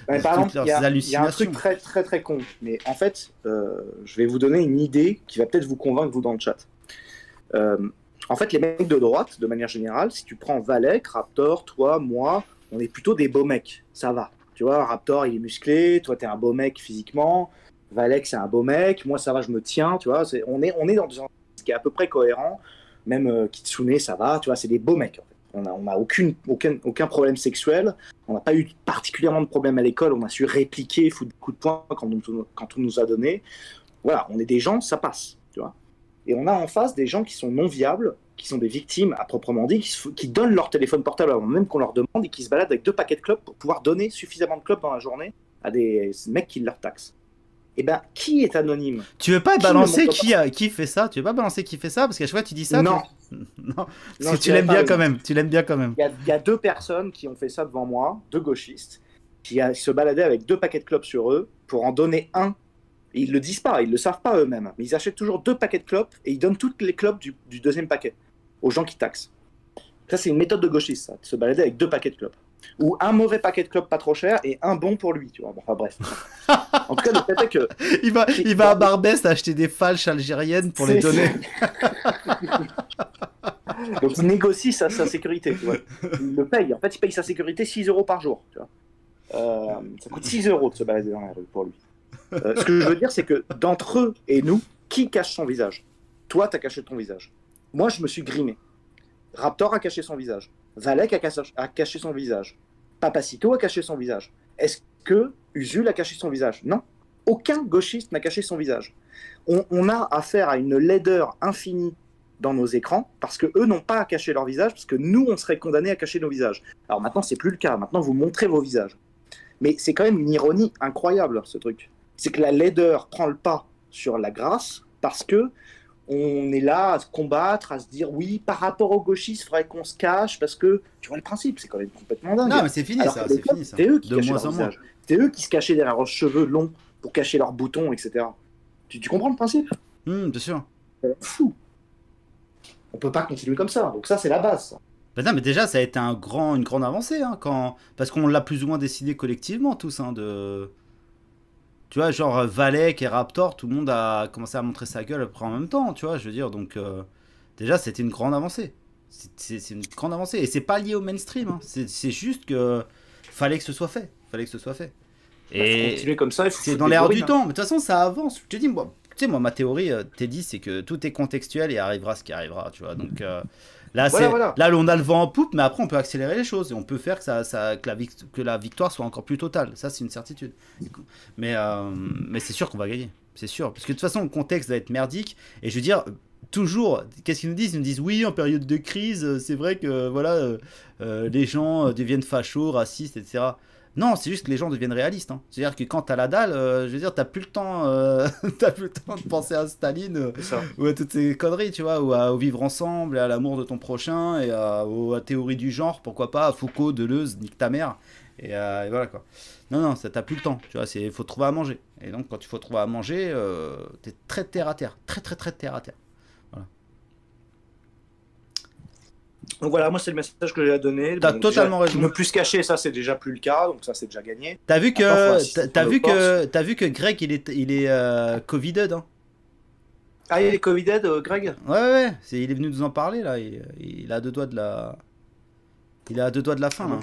hallucinations. Il y a un truc très très très con. Mais en fait, je vais vous donner une idée qui va peut-être vous convaincre, vous, dans le chat. En fait, les mecs de droite, de manière générale, si tu prends Valek, Raptor, toi, moi, on est plutôt des beaux mecs. Ça va. Tu vois, Raptor, il est musclé. Toi, t'es un beau mec physiquement. Valek, c'est un beau mec. Moi, ça va, je me tiens. Tu vois, on est dans gauchiste qui est à peu près cohérent. Même Kitsune, ça va, tu vois, c'est des beaux mecs. En fait. On n'a aucun problème sexuel. On n'a pas eu particulièrement de problème à l'école. On a su répliquer, foutre des coups de poing quand on nous a donné. Voilà, on est des gens, ça passe, tu vois. Et on a en face des gens qui sont non viables, qui sont des victimes à proprement dit, qui donnent leur téléphone portable avant même qu'on leur demande et qui se baladent avec 2 paquets de clopes pour pouvoir donner suffisamment de clopes dans la journée à des mecs qui leur taxent. Eh ben, qui est anonyme? Tu veux pas balancer qui fait ça? Tu veux pas balancer qui fait ça? Parce qu'à chaque fois tu dis ça. Non. Non. Parce que tu l'aimes bien quand même. Tu l'aimes bien quand même. Il y a 2 personnes qui ont fait ça devant moi, 2 gauchistes, qui se baladaient avec 2 paquets de clopes sur eux pour en donner un. Et ils le disent pas, ils le savent pas eux-mêmes. Mais ils achètent toujours 2 paquets de clopes et ils donnent toutes les clopes du 2e paquet aux gens qui taxent. Ça, c'est une méthode de gauchiste, ça, de se balader avec 2 paquets de clopes. Ou un mauvais paquet de clopes pas trop cher et un bon pour lui, tu vois. Bon, enfin bref. En tout cas, le fait est que... il va à Barbès acheter des falches algériennes pour les donner. Donc il négocie sa sécurité, tu vois. Il le paye. En fait, il paye sa sécurité 6 € par jour, tu vois. Ça coûte 6 € de se balader dans la rue pour lui. Ce que je veux dire, c'est que d'entre eux et nous, qui cache son visage? Toi, t'as caché ton visage. Moi, je me suis grimé. Raptor a caché son visage. Valek a caché son visage. Papacito a caché son visage. Est-ce que Usul a caché son visage? Non. Aucun gauchiste n'a caché son visage. On a affaire à une laideur infinie dans nos écrans parce que eux n'ont pas à cacher leur visage, parce que nous, on serait condamnés à cacher nos visages. Alors maintenant, c'est plus le cas. Maintenant, vous montrez vos visages. Mais c'est quand même une ironie incroyable, ce truc. C'est que la laideur prend le pas sur la grâce parce que on est là à se combattre, à se dire oui, par rapport aux gauchistes, il faudrait qu'on se cache parce que tu vois le principe, c'est quand même complètement dingue. Non, mais c'est fini. Ça, c'est fini ça. C'est eux qui cachaient leur visage. C'est eux qui se cachaient derrière leurs cheveux longs pour cacher leurs boutons, etc. Tu comprends le principe? Bien sûr. Fou. On peut pas continuer comme ça. Donc ça, c'est la base. Ça. Ben non, mais déjà, ça a été une grande avancée, hein, parce qu'on l'a plus ou moins décidé collectivement tous, hein, de... Tu vois, genre Valek et Raptor, tout le monde a commencé à montrer sa gueule après en même temps, tu vois, je veux dire, donc déjà c'était une grande avancée. C'est une grande avancée, et c'est pas lié au mainstream, hein. C'est juste que fallait que ce soit fait, Et continuer comme ça, c'est dans l'air du temps, mais de toute façon ça avance. Je te dis, moi, tu sais, moi ma théorie, t'es dit, c'est que tout est contextuel et arrivera ce qui arrivera, tu vois, donc... Là, voilà. Là, on a le vent en poupe, mais après, on peut accélérer les choses et on peut faire que la victoire soit encore plus totale. Ça, c'est une certitude. Mais c'est sûr qu'on va gagner. C'est sûr. Parce que de toute façon, le contexte va être merdique. Et je veux dire, toujours, qu'est-ce qu'ils nous disent? Ils nous disent, oui, en période de crise, c'est vrai que voilà, les gens deviennent fachos, racistes, etc. Non, c'est juste que les gens deviennent réalistes. Hein. C'est-à-dire que quand t'as la dalle, je veux dire, t'as plus le temps de penser à Staline ou à toutes ces conneries, tu vois, ou au vivre ensemble, et à l'amour de ton prochain, et à la théorie du genre, pourquoi pas, à Foucault, Deleuze, nique ta mère, et voilà quoi. Non, ça t'as plus le temps, tu vois, il faut trouver à manger. Et donc, quand il faut trouver à manger, t'es très terre à terre, très terre à terre. Voilà. Donc voilà, moi c'est le message que j'ai à donner. T'as totalement raison. Ne plus se cacher, ça c'est déjà plus le cas, donc ça c'est déjà gagné. T'as vu que Greg il est Covided, hein. Ah, il est Covided, Greg? Ouais, il est venu nous en parler là. Il a à 2 doigts de la. Il est à 2 doigts de la fin là.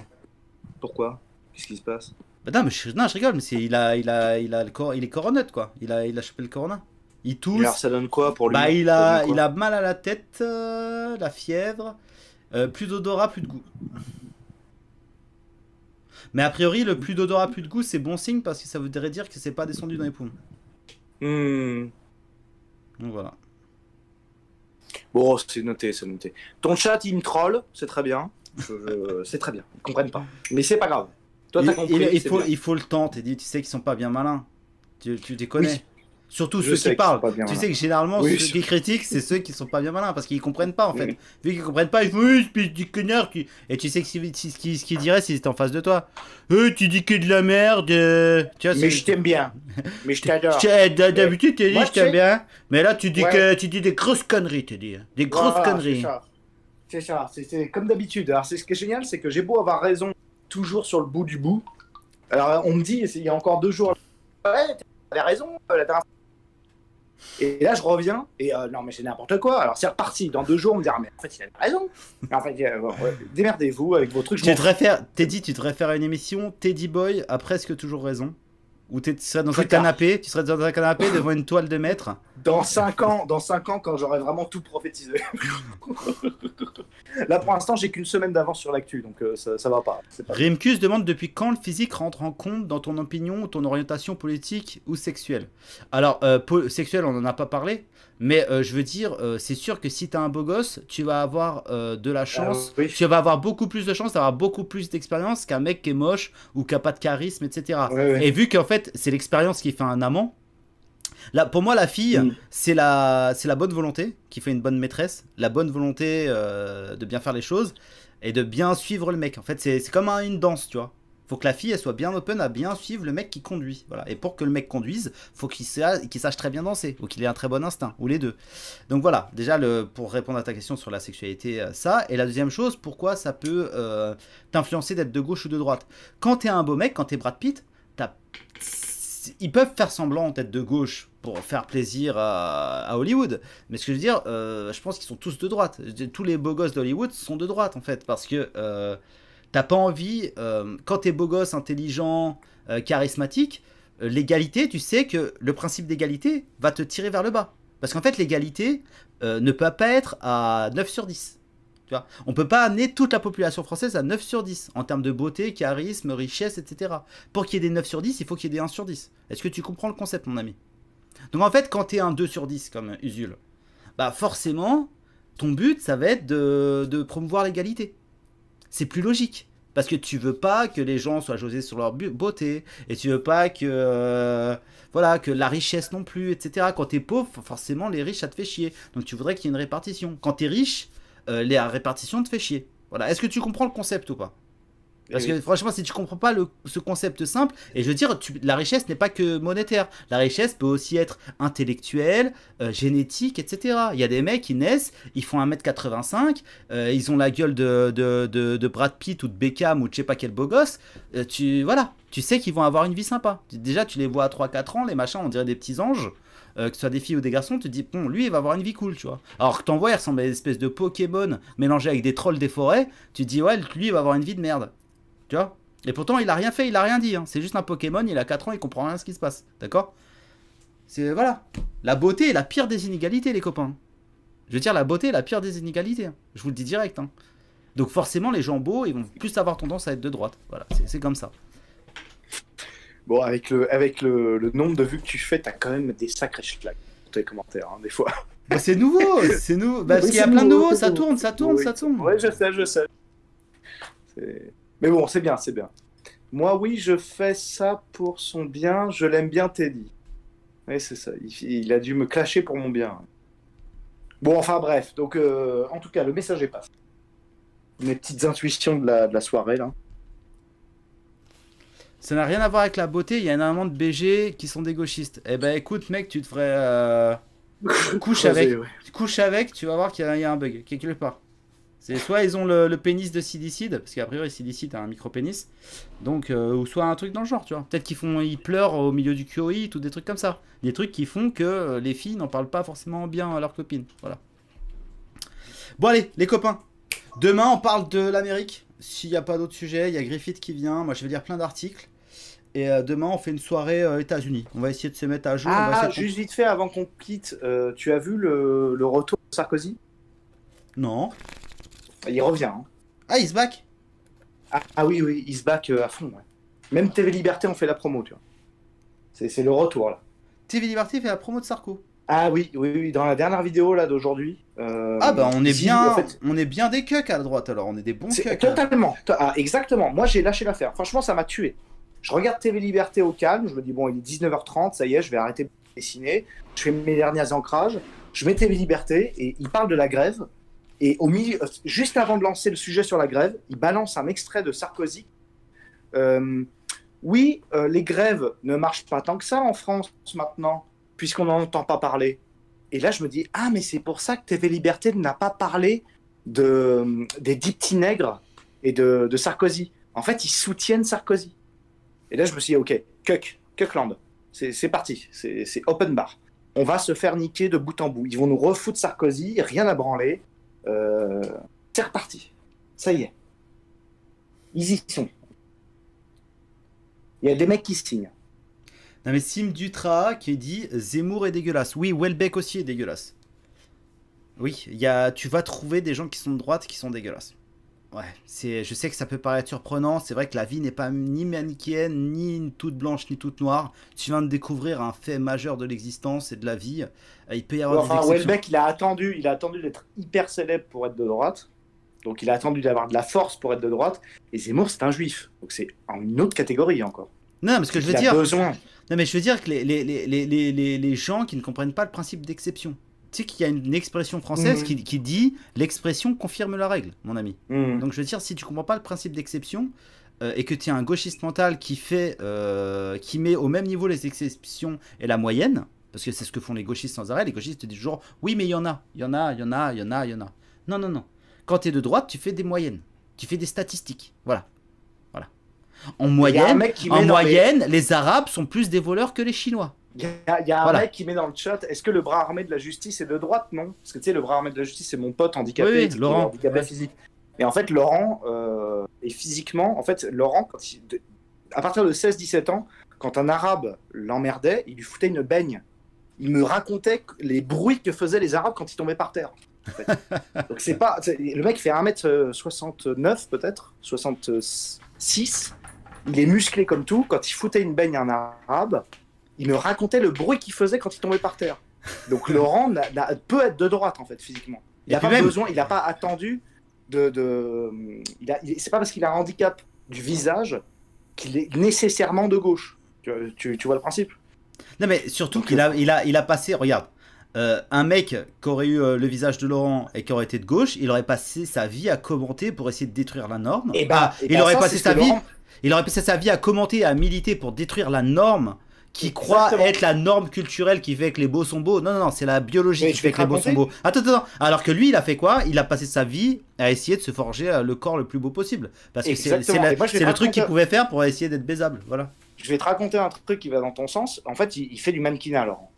Pourquoi? Qu'est-ce qui se passe? Bah non, mais je rigole, mais il est coronette quoi. Il a chopé le corona. Il tousse. Alors ça donne quoi pour lui? Bah il a mal à la tête, la fièvre. Plus d'odorat, plus de goût. Mais a priori, le plus d'odorat, plus de goût, c'est bon signe parce que ça voudrait dire que c'est pas descendu dans les poumons. Donc voilà. Bon, c'est noté. Ton chat, il me troll, c'est très bien. C'est très bien, ils comprennent pas. Mais c'est pas grave. Toi, t'as compris. Il faut le temps, t'es dit, tu sais qu'ils sont pas bien malins. Tu les connais. Oui. Surtout ceux qui parlent. Tu sais que généralement, ceux qui critiquent, c'est ceux qui sont pas bien malins parce qu'ils comprennent pas en fait. Vu qu'ils comprennent pas, ils font espèce de connard. Et tu sais ce qu'ils diraient s'ils étaient en face de toi. Tu dis que de la merde. Tu vois, mais je t'aime bien. Mais je t'adore. D'habitude, tu dis je t'aime bien. Mais là, tu dis des grosses conneries, tu dis. Des grosses conneries. C'est ça. C'est comme d'habitude. Alors, ce qui est génial, c'est que j'ai beau avoir raison toujours sur le bout du bout. Alors, on me dit, il y a encore 2 jours. Ouais, t'avais raison, la dernière. Et là, je reviens, et non, mais c'est n'importe quoi. Alors, c'est reparti. Dans 2 jours, on me dira, mais en fait, il a raison. Mais en fait, démerdez-vous avec vos trucs. Tu devrais faire une émission Teddy Boy a presque toujours raison. Ou tu serais dans un canapé, devant une toile de maître? Dans 5 ans, quand j'aurai vraiment tout prophétisé. Là, pour l'instant, j'ai qu'une semaine d'avance sur l'actu, donc ça va pas. Rimkus demande depuis quand le physique rentre en compte dans ton opinion ou ton orientation politique ou sexuelle. Alors, sexuelle, on n'en a pas parlé, mais je veux dire, c'est sûr que si tu as un beau gosse, tu vas avoir de la chance, oui. tu vas avoir beaucoup plus de chance d'avoir beaucoup plus d'expérience qu'un mec qui est moche ou qui n'a pas de charisme, etc. Ouais. Et vu qu'en fait, c'est l'expérience qui fait un amant, là, pour moi, la fille, c'est la bonne volonté qui fait une bonne maîtresse, la bonne volonté de bien faire les choses et de bien suivre le mec. En fait, c'est comme une danse, tu vois. Faut que la fille elle soit bien open à bien suivre le mec qui conduit. Voilà. Et pour que le mec conduise, faut qu'il sache très bien danser ou qu'il ait un très bon instinct, ou les deux. Donc voilà, déjà pour répondre à ta question sur la sexualité, ça. Et la deuxième chose, pourquoi ça peut t'influencer d'être de gauche ou de droite. Quand t'es un beau mec, quand t'es Brad Pitt, ils peuvent faire semblant en tête de gauche pour faire plaisir à Hollywood. Mais ce que je veux dire, je pense qu'ils sont tous de droite. Tous les beaux gosses d'Hollywood sont de droite, en fait. Parce que t'as pas envie, quand t'es beau gosse, intelligent, charismatique, l'égalité, tu sais que le principe d'égalité va te tirer vers le bas. Parce qu'en fait, l'égalité ne peut pas être à 9 sur 10. Tu vois, on peut pas amener toute la population française à 9 sur 10 en termes de beauté, charisme, richesse, etc. Pour qu'il y ait des 9 sur 10, il faut qu'il y ait des 1 sur 10. Est-ce que tu comprends le concept, mon ami? Donc en fait, quand tu es un 2 sur 10 comme Usul, bah forcément, ton but, ça va être de promouvoir l'égalité. C'est plus logique. Parce que tu veux pas que les gens soient jugés sur leur beauté, et tu veux pas que, voilà, que la richesse non plus, etc. Quand tu es pauvre, forcément, les riches, ça te fait chier. Donc tu voudrais qu'il y ait une répartition. Quand tu es riche, la répartition te fait chier. Voilà. Est-ce que tu comprends le concept ou pas? Parce que franchement, si tu comprends pas ce concept simple, et je veux dire, la richesse n'est pas que monétaire. La richesse peut aussi être intellectuelle, génétique, etc. Il y a des mecs qui naissent, ils font 1m85, ils ont la gueule de Brad Pitt ou de Beckham ou de je sais pas quel beau gosse. Voilà, tu sais qu'ils vont avoir une vie sympa. Déjà, tu les vois à 3-4 ans, les machins, on dirait des petits anges. Que ce soit des filles ou des garçons, tu te dis, bon, lui, il va avoir une vie cool, tu vois. Alors que t'en vois, il ressemble à une espèce de Pokémon mélangé avec des trolls des forêts, tu te dis, ouais, lui, il va avoir une vie de merde. Tu vois. Et pourtant, il a rien fait, il a rien dit. Hein. C'est juste un Pokémon, il a 4 ans, il comprend rien à ce qui se passe. D'accord? C'est, voilà. La beauté est la pire des inégalités, les copains. Je veux dire, la beauté est la pire des inégalités. Hein. Je vous le dis direct. Hein. Donc forcément, les gens beaux, ils vont plus avoir tendance à être de droite. Voilà, c'est comme ça. Bon, avec le nombre de vues que tu fais, t'as quand même des sacrés schlags dans tes commentaires, hein, des fois. Bah, c'est nouveau, c'est nouveau. Bah, parce qu'il y a plein de nouveaux, ça tourne, ça tourne, oui. ça tourne. Ouais, je sais. Mais bon, c'est bien, c'est bien. Moi, oui, je fais ça pour son bien. Je l'aime bien, Teddy. Oui, c'est ça. Il a dû me clasher pour mon bien. Bon, enfin bref. Donc, en tout cas, le message est passé. Mes petites intuitions de la soirée, là. Ça n'a rien à voir avec la beauté, il y a énormément de BG qui sont des gauchistes. Eh ben écoute mec, tu devrais couche avec. Ouais. Couche avec, tu vas voir qu'il y a un bug, quelque part. C'est soit ils ont le pénis de Silicide, parce qu'à priori Silicide a un micro-pénis, donc, ou soit un truc dans le genre, tu vois. Peut-être ils pleurent au milieu du QI, ou des trucs comme ça. Des trucs qui font que les filles n'en parlent pas forcément bien à leurs copines. Voilà. Bon allez, les copains. Demain on parle de l'Amérique. S'il n'y a pas d'autres sujets, il y a Griffith qui vient. Moi, je vais lire plein d'articles. Et demain, on fait une soirée États-Unis. On va essayer de se mettre à jour. Juste vite fait, avant qu'on quitte, tu as vu le retour de Sarkozy? Non. Il revient. Hein. Ah, il se back? Oui, il se back à fond. Ouais. Même TV Liberté, on fait la promo, tu vois. C'est le retour, là. TV Liberté fait la promo de Sarko. Ah oui, dans la dernière vidéo là d'aujourd'hui. Ah bah on est bien, en fait, on est bien des cucks à la droite alors, on est des bons cucks. Totalement, exactement. Moi j'ai lâché l'affaire. Franchement ça m'a tué. Je regarde TV Liberté au calme, je me dis bon il est 19h30, ça y est, je vais arrêter de dessiner. Je fais mes derniers ancrages, je mets TV Liberté et il parle de la grève. Et au milieu, juste avant de lancer le sujet sur la grève, il balance un extrait de Sarkozy. Oui, les grèves ne marchent pas tant que ça en France maintenant, puisqu'on n'en entend pas parler. Et là, je me dis, ah, mais c'est pour ça que TV Liberté n'a pas parlé des 10 petits nègres et de Sarkozy. En fait, ils soutiennent Sarkozy. Et là, je me suis dit, ok, Cuckland, c'est parti, c'est open bar. On va se faire niquer de bout en bout. Ils vont nous refoutre Sarkozy, rien à branler. C'est reparti. Ça y est. Ils y sont. Il y a des mecs qui signent. Non mais Sim Dutra qui dit Zemmour est dégueulasse. Oui, Welbeck aussi est dégueulasse. Oui, tu vas trouver des gens qui sont de droite qui sont dégueulasses. Ouais, je sais que ça peut paraître surprenant, c'est vrai que la vie n'est pas ni manichéenne, ni toute blanche, ni toute noire. Tu viens de découvrir un fait majeur de l'existence et de la vie. Il peut y avoir des exceptions. Welbeck, il a attendu d'être hyper célèbre pour être de droite. Donc il a attendu d'avoir de la force pour être de droite. Et Zemmour, c'est un juif. Donc c'est une autre catégorie encore. Non, parce que je veux dire... Non, mais je veux dire que les gens qui ne comprennent pas le principe d'exception. Tu sais qu'il y a une expression française qui dit l'expression confirme la règle, mon ami. Donc je veux dire, si tu comprends pas le principe d'exception et que tu es un gauchiste mental qui met au même niveau les exceptions et la moyenne, parce que c'est ce que font les gauchistes sans arrêt, les gauchistes te disent toujours oui mais il y en a. Non. Quand tu es de droite, tu fais des moyennes, tu fais des statistiques, voilà. En moyenne, les Arabes sont plus des voleurs que les Chinois. Il y a un mec qui met dans le chat, est-ce que le bras armé de la justice est de droite? Non. Parce que tu sais, le bras armé de la justice, c'est mon pote handicapé, Laurent. Handicapé physique. Et en fait, Laurent est physiquement... En fait, Laurent, à partir de 16-17 ans, quand un Arabe l'emmerdait, il lui foutait une baigne. Il me racontait les bruits que faisaient les Arabes quand ils tombaient par terre. En fait. Donc le mec fait 1m69 peut-être, 66. Il est musclé comme tout. Quand il foutait une baigne à un Arabe, il me racontait le bruit qu'il faisait quand il tombait par terre. Donc Laurent peut être de droite en fait physiquement. Il n'a pas besoin, il n'a pas attendu c'est pas parce qu'il a un handicap du visage qu'il est nécessairement de gauche. Tu vois le principe? Non mais surtout qu'il a passé, regarde, un mec qui aurait eu le visage de Laurent et qui aurait été de gauche, il aurait passé sa vie à commenter pour essayer de détruire la norme. Il aurait passé sa vie à commenter et à militer pour détruire la norme qui croit être la norme culturelle qui fait que les beaux sont beaux. Non, c'est la biologie qui fait que les beaux sont beaux. Attends. Alors que lui, il a fait quoi? Il a passé sa vie à essayer de se forger le corps le plus beau possible. Parce que c'est le truc qu'il pouvait faire pour essayer d'être baisable. Voilà. Je vais te raconter un truc qui va dans ton sens. En fait, il fait du mannequinat, Laurent.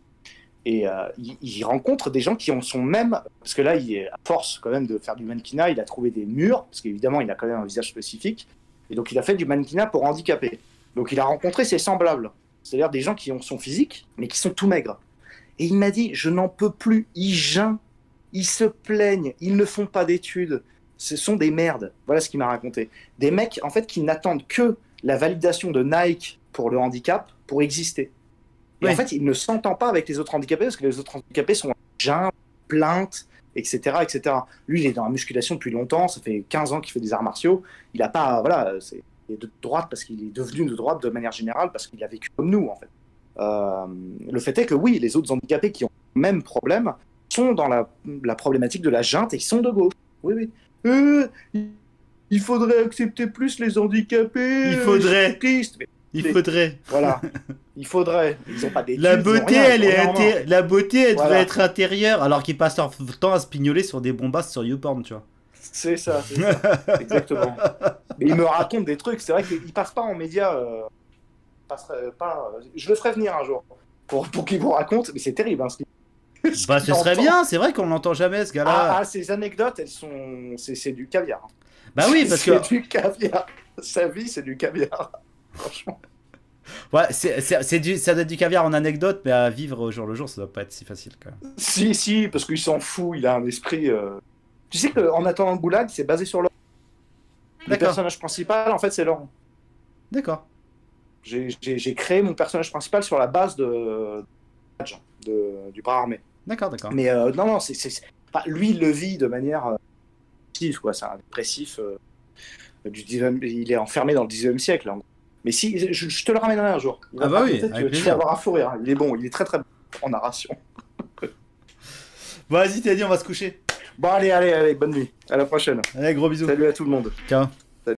Et il rencontre des gens qui en sont même... Parce que là, il est à force quand même de faire du mannequinat, il a trouvé des murs, parce qu'évidemment, il a quand même un visage spécifique. Et donc, il a fait du mannequinat pour handicapés. Donc, il a rencontré ses semblables. C'est-à-dire des gens qui ont son physique, mais qui sont tout maigres. Et il m'a dit, je n'en peux plus, ils gênent, ils se plaignent, ils ne font pas d'études. Ce sont des merdes. Voilà ce qu'il m'a raconté. Des mecs, en fait, qui n'attendent que la validation de Nike pour le handicap pour exister. Et en fait, il ne s'entend pas avec les autres handicapés, parce que les autres handicapés sont gênés, plaintes, etc., etc. Lui, il est dans la musculation depuis longtemps, ça fait 15 ans qu'il fait des arts martiaux. Il n'a pas... Voilà, il est de droite parce qu'il est devenu de droite de manière générale, parce qu'il a vécu comme nous, en fait. Le fait est que oui, les autres handicapés qui ont le même problème sont dans la problématique de la junte et qui sont de gauche. Oui. Il faudrait accepter plus les handicapés. Il faudrait. Voilà. Il faudrait. Ils ont pas d'études. La beauté, elle devrait être intérieure, alors qu'ils passent leur temps à se pignoler sur des bombasses sur YouPorn, tu vois. C'est ça. Exactement. Mais il me raconte des trucs. C'est vrai qu'il passe pas en médias. Je le ferai venir un jour pour qu'il vous raconte. Mais c'est terrible. Hein, ce serait bien. C'est vrai qu'on l'entend jamais, ce gars-là. Ces anecdotes, c'est du caviar. Bah oui, parce que c'est du caviar. Sa vie, c'est du caviar. Franchement. Ouais, ça doit être du caviar en anecdote, mais à vivre au jour le jour, ça doit pas être si facile quand même. Si, parce qu'il s'en fout, il a un esprit... Tu sais qu'en attendant le goulag, c'est basé sur Laurent. Le personnage principal, en fait, c'est Laurent. D'accord. J'ai créé mon personnage principal sur la base du bras armé. D'accord. Mais non, lui, il le vit de manière... C'est un dépressif il est enfermé dans le 19e siècle, en gros. Mais si, je te le ramènerai un jour. Ah bah oui, tu vas avoir un fou rire. Il est bon, il est très très bon en narration. Bon, vas-y, t'as dit, on va se coucher. Bon, allez, bonne nuit. À la prochaine. Allez, gros bisous. Salut à tout le monde. Ciao.